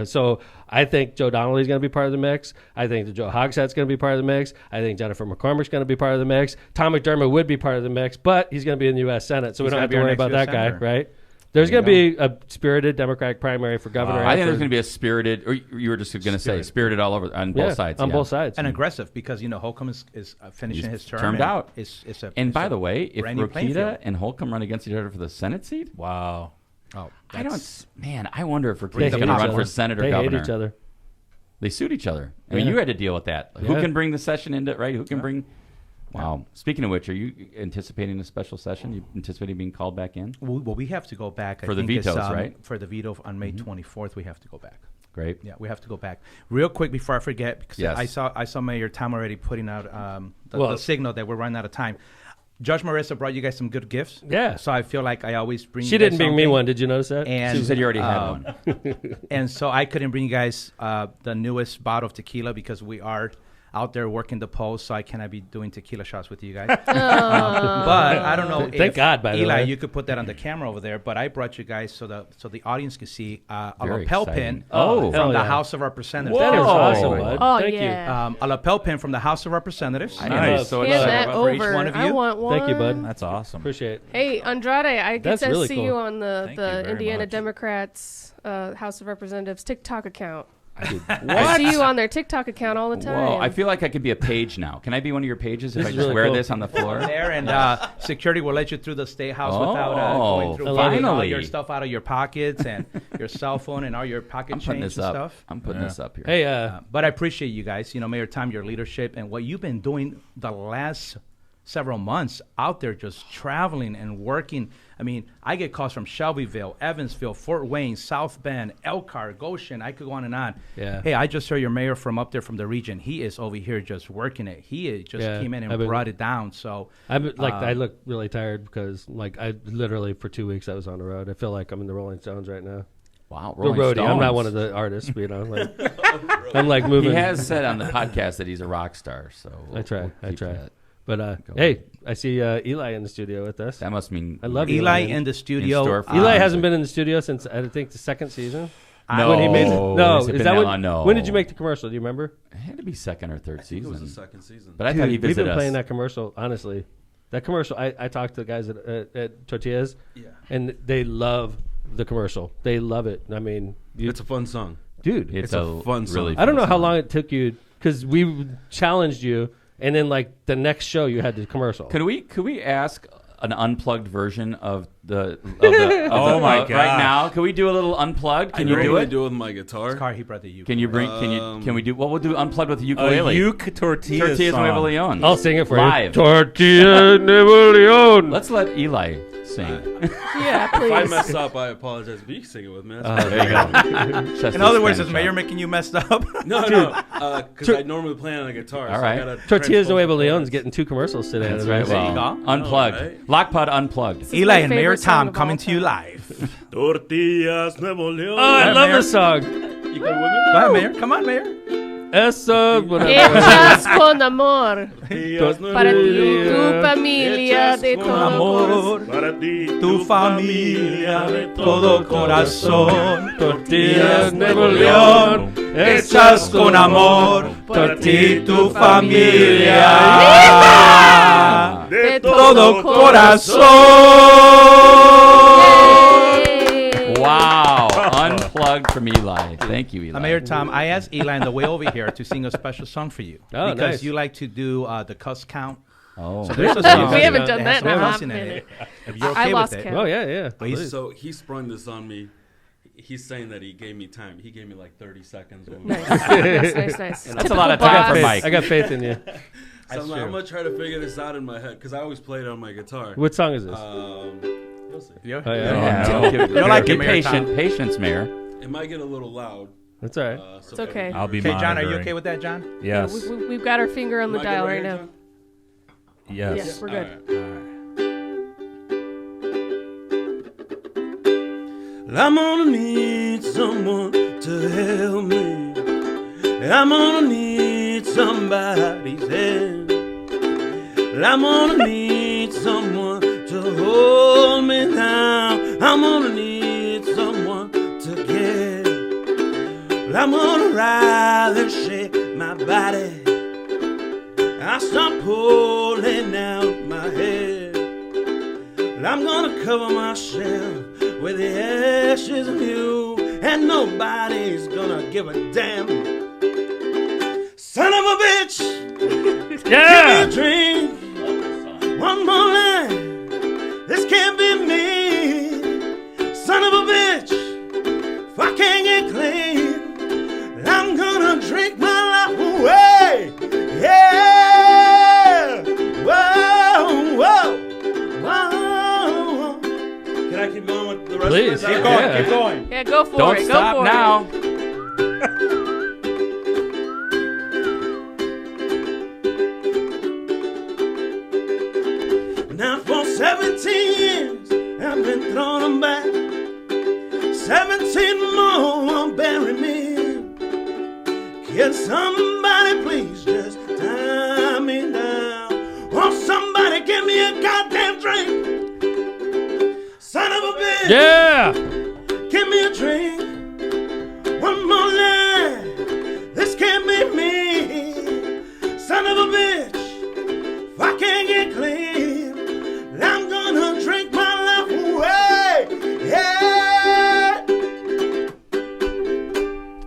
So I think Joe Donnelly's going to be part of the mix. I think that Joe Hogshead's going to be part of the mix. I think Jennifer McCormick's going to be part of the mix. Tom McDermott would be part of the mix, but he's going to be in the U.S. Senate, so we He's don't gonna have be to our worry next about that US guy, senator. right? There's going to be a spirited Democratic primary for governor. I think there's going to be a spirited, or you were just going to say spirited all over on both sides. On yeah. both sides. and aggressive because Holcomb is finishing his term. termed and out. And by the way, if brand new playing Rokita field. and Holcomb run against each other for the Senate seat, Wow. I wonder if They Rokita's hate going to each run other. for Senate or They governor. hate each other. They suit each other. I mean, Yeah. you had to deal with that. Who Yeah. can bring the session into right? Who can bring? Wow. Speaking of which, are you anticipating a special session? You anticipating being called back in? Well, we have to go back. For I the think it's, vetoes, right? For the veto on May 24th, we have to go back. Great. Yeah, we have to go back. Real quick before I forget, because Yes. I saw Mayor Tom already putting out the signal that we're running out of time. Judge Marissa brought you guys some good gifts. Yeah. So I feel like I always bring. She you guys didn't bring me something. one. Did you notice that? And She said you already had one. And so I couldn't bring you guys the newest bottle of tequila because we are out there working the polls, so I cannot be doing tequila shots with you guys. But I don't know. Thank if, God, by the Eli, way. you could put that on the camera over there. But I brought you guys so the audience can see a Very lapel exciting. pin Oh, from hell the yeah. House of Representatives. That is Whoa. awesome, bud. Oh, Thank yeah. A lapel pin from the House of Representatives. I Nice. am so Hand excited that about for each over. one of I you. want one. Thank you, bud. That's awesome. Appreciate it. Hey, Andrade, I get That's to really see cool. you on the Thank you very Indiana much. Democrats House of Representatives TikTok account. What? I see you on their TikTok account all the time. Whoa, I feel like I could be a page now. Can I be one of your pages if This I is just really wear cool. this on the floor? There and security will let you through the state house without going through finally. all your stuff out of your pockets and your cell phone and all your pocket I'm putting change this and up. stuff. I'm putting this up here. Hey, But I appreciate you guys, Mayor Tom, your leadership and what you've been doing the last several months out there just traveling and working. I mean, I get calls from Shelbyville, Evansville, Fort Wayne, South Bend, Elkhart, Goshen. I could go on and on. Yeah. Hey, I just heard your mayor from up there from the region. He is over here just working it. He just Yeah, came in and I've been- brought it down. So I look really tired because I literally for 2 weeks I was on the road. I feel like I'm in the Rolling Stones right now. Wow, The Rolling roadie. I'm not Stones. one of the artists, like, I'm like moving. He has said on the podcast that he's a rock star. So I try. we'll keep that. But hey, I see Eli in the studio with us. That must mean I love Eli Eli in the in studio. store for Eli music. hasn't been in the studio since I think the second season. No, When he made no, has it is been that that when? long? No. When did you make the commercial? Do you remember? It had to be second or third season. It was the second season. But I thought he We've visited been us. playing that commercial. Honestly, that commercial. I talked to the guys at Tortillas, Yeah. and they love the commercial. They love it. I mean, It's a fun song. dude, It's a fun song. really I don't know fun how song. long it took you because we challenged you, and then like the next show you had the commercial. Could we ask an unplugged version of the Oh my right gosh. now? Can we do a little unplugged? Can I you do normally it? do it with my guitar. Car, he brought the ukulele. Can you bring? Can we do? Well, we'll do unplugged with the ukulele. A uke tortilla Tortillas song. Nuevo Leon. I'll sing it for Live. you. Tortilla Nuevo Leon. Let's let Eli sing. Yeah, If I please. mess up, I apologize. But you can sing it with me. Oh, That's there you go. In other words, is Mayor making you messed up? No, because I normally play on a guitar. All so right. I gotta Tortillas transpose Nuevo the Leon's chords. getting 2 commercials today. That's right. There you Well, go. unplugged. Alright. LOCPOD unplugged. This is Eli my and Mayor favorite song Tom of coming all to you time. live. Tortillas Nuevo Leon. Oh, I love Mayor. this song. You good with me? Go ahead, Mayor. Come on, Mayor. Eso, whatever. Hechas con amor. Tortillas Nuevo Para ti, Leon. tu familia de Hechas todo amor. corazón. Para ti, Tu familia de todo corazón. Tortillas Nuevo León, Hechas con amor. Por ti, tu familia. de Todo corazón. Yay. Wow. Unplugged from Eli. Thank you, Eli. Mayor Tom, I asked Eli on the way over here to sing a special song for you. Oh, because nice. you like to do the cuss count. Oh. So there's a song. We haven't done has that in some a hot cussing in minute. it. If you're I okay lost with it. count. Oh, yeah. Please. So he sprung this on me. He's saying that he gave me time. He gave me like 30 seconds. When Nice. Nice. That's a lot of Typical time boss. for Mike. I got faith in you. So I'm, like, I'm gonna try to figure this out in my head because I always play it on my guitar. What song is this? You'll see. Yeah. Oh, yeah. Yeah, Yeah. give- You're like be it, Mayor Tom. patient. Patience, Mayor. It might get a little loud. That's all right. So It's okay. I'll be Okay, John, are you monitoring. okay with that, John? Yes. We've got our finger on the Am I good dial right right here, now. John? Yes. Yes, we're good. I'm gonna need someone to help me. I'm gonna need somebody's hand. I'm gonna need someone to hold me down. I'm gonna need someone to get. I'm gonna rather shake my body. I start pulling out my head. I'm gonna cover myself with the ashes of you, and nobody's gonna give a damn. Son of a bitch, Yeah! give me a drink. One more line, this can't be me. Son of a bitch, if I can't get clean, I'm gonna drink my life away. Yeah, whoa, whoa, whoa. Can I keep going with the rest Please, of it? keep going, keep going. Yeah, go for Don't it. stop go for now. It. Now for 17 years, I've been thrown back. 17 more won't bury me. Can somebody please just tie me down? Or somebody give me a goddamn drink? Son of a bitch, Yeah! give me a drink. One more line, this can't be me. Son of a bitch, if I can't get clean, I'm gonna drink my life away. Yeah.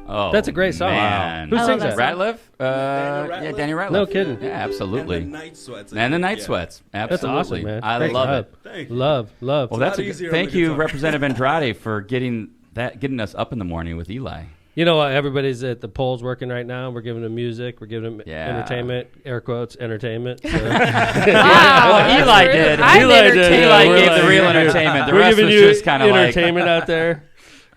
Oh, That's a great song. Man. Who I sings love that? that Ratliff? Ratliff? Yeah, Danny Ratliff. No kidding. Yeah, absolutely. And the night sweats. And the night Yeah. sweats. That's Absolutely. awesome, man. I Thanks, love love. it. Thank you. Love. Well, that's lot a easier on thank the you, guitar. Representative Andrade, for getting us up in the morning with Eli. You know what? Everybody's at the polls working right now. We're giving them music. We're giving them Yeah. entertainment. Air quotes, entertainment. So. Wow, Eli that's did. rude. I'm Eli did. entertained. Eli We're gave the like- real entertainment. The We're rest giving was you just kind of like. entertainment out there.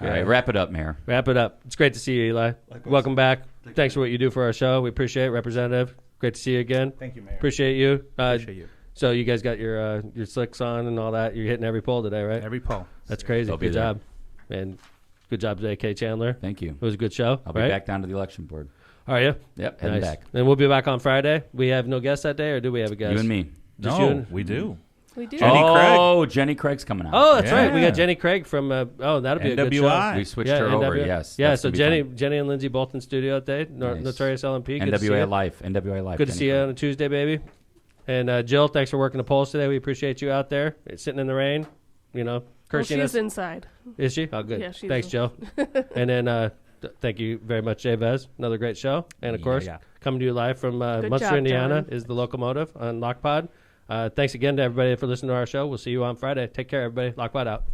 All right, wrap it up, Mayor. Wrap it up. It's great to see you, Eli. Welcome back. Thanks for what you do for our show. We appreciate it, Representative. Great to see you again. Thank you, Mayor. Appreciate you. Appreciate you. So you guys got your slicks on and all that. You're hitting every poll today, right? Every poll. That's crazy. I'll be Good there. job. And good job today, K. Chandler. Thank you. It was a good show. I'll be right? back down to the election board. Are you? Yep, heading back. And we'll be back on Friday. We have no guests that day, or do we have a guest? You and me. Just you No, and- we do. We do. Jenny Craig. Jenny Craig's coming out. Oh, that's right. We Yeah. got Jenny Craig from. That'll be a good show. NWI. We switched her over. NWI. Yes. Yeah. that's So gonna be fun. Jenny and Lindsay both in studio today. Nice. Notorious LMP. Good to see NWA you. Life. NWA Life. Good to Jenny see you Craig. on a Tuesday, baby. And Jill, thanks for working the polls today. We appreciate you out there sitting in the rain. cursing she's us. inside. Is she? Oh, good. Yeah, she's Thanks, Joe. And then thank you very much, Jay Vez. Another great show. And, of course, coming to you live from Munster, job, Indiana John. is the Locomotive on LOCPOD. Thanks again to everybody for listening to our show. We'll see you on Friday. Take care, everybody. LOCPOD out.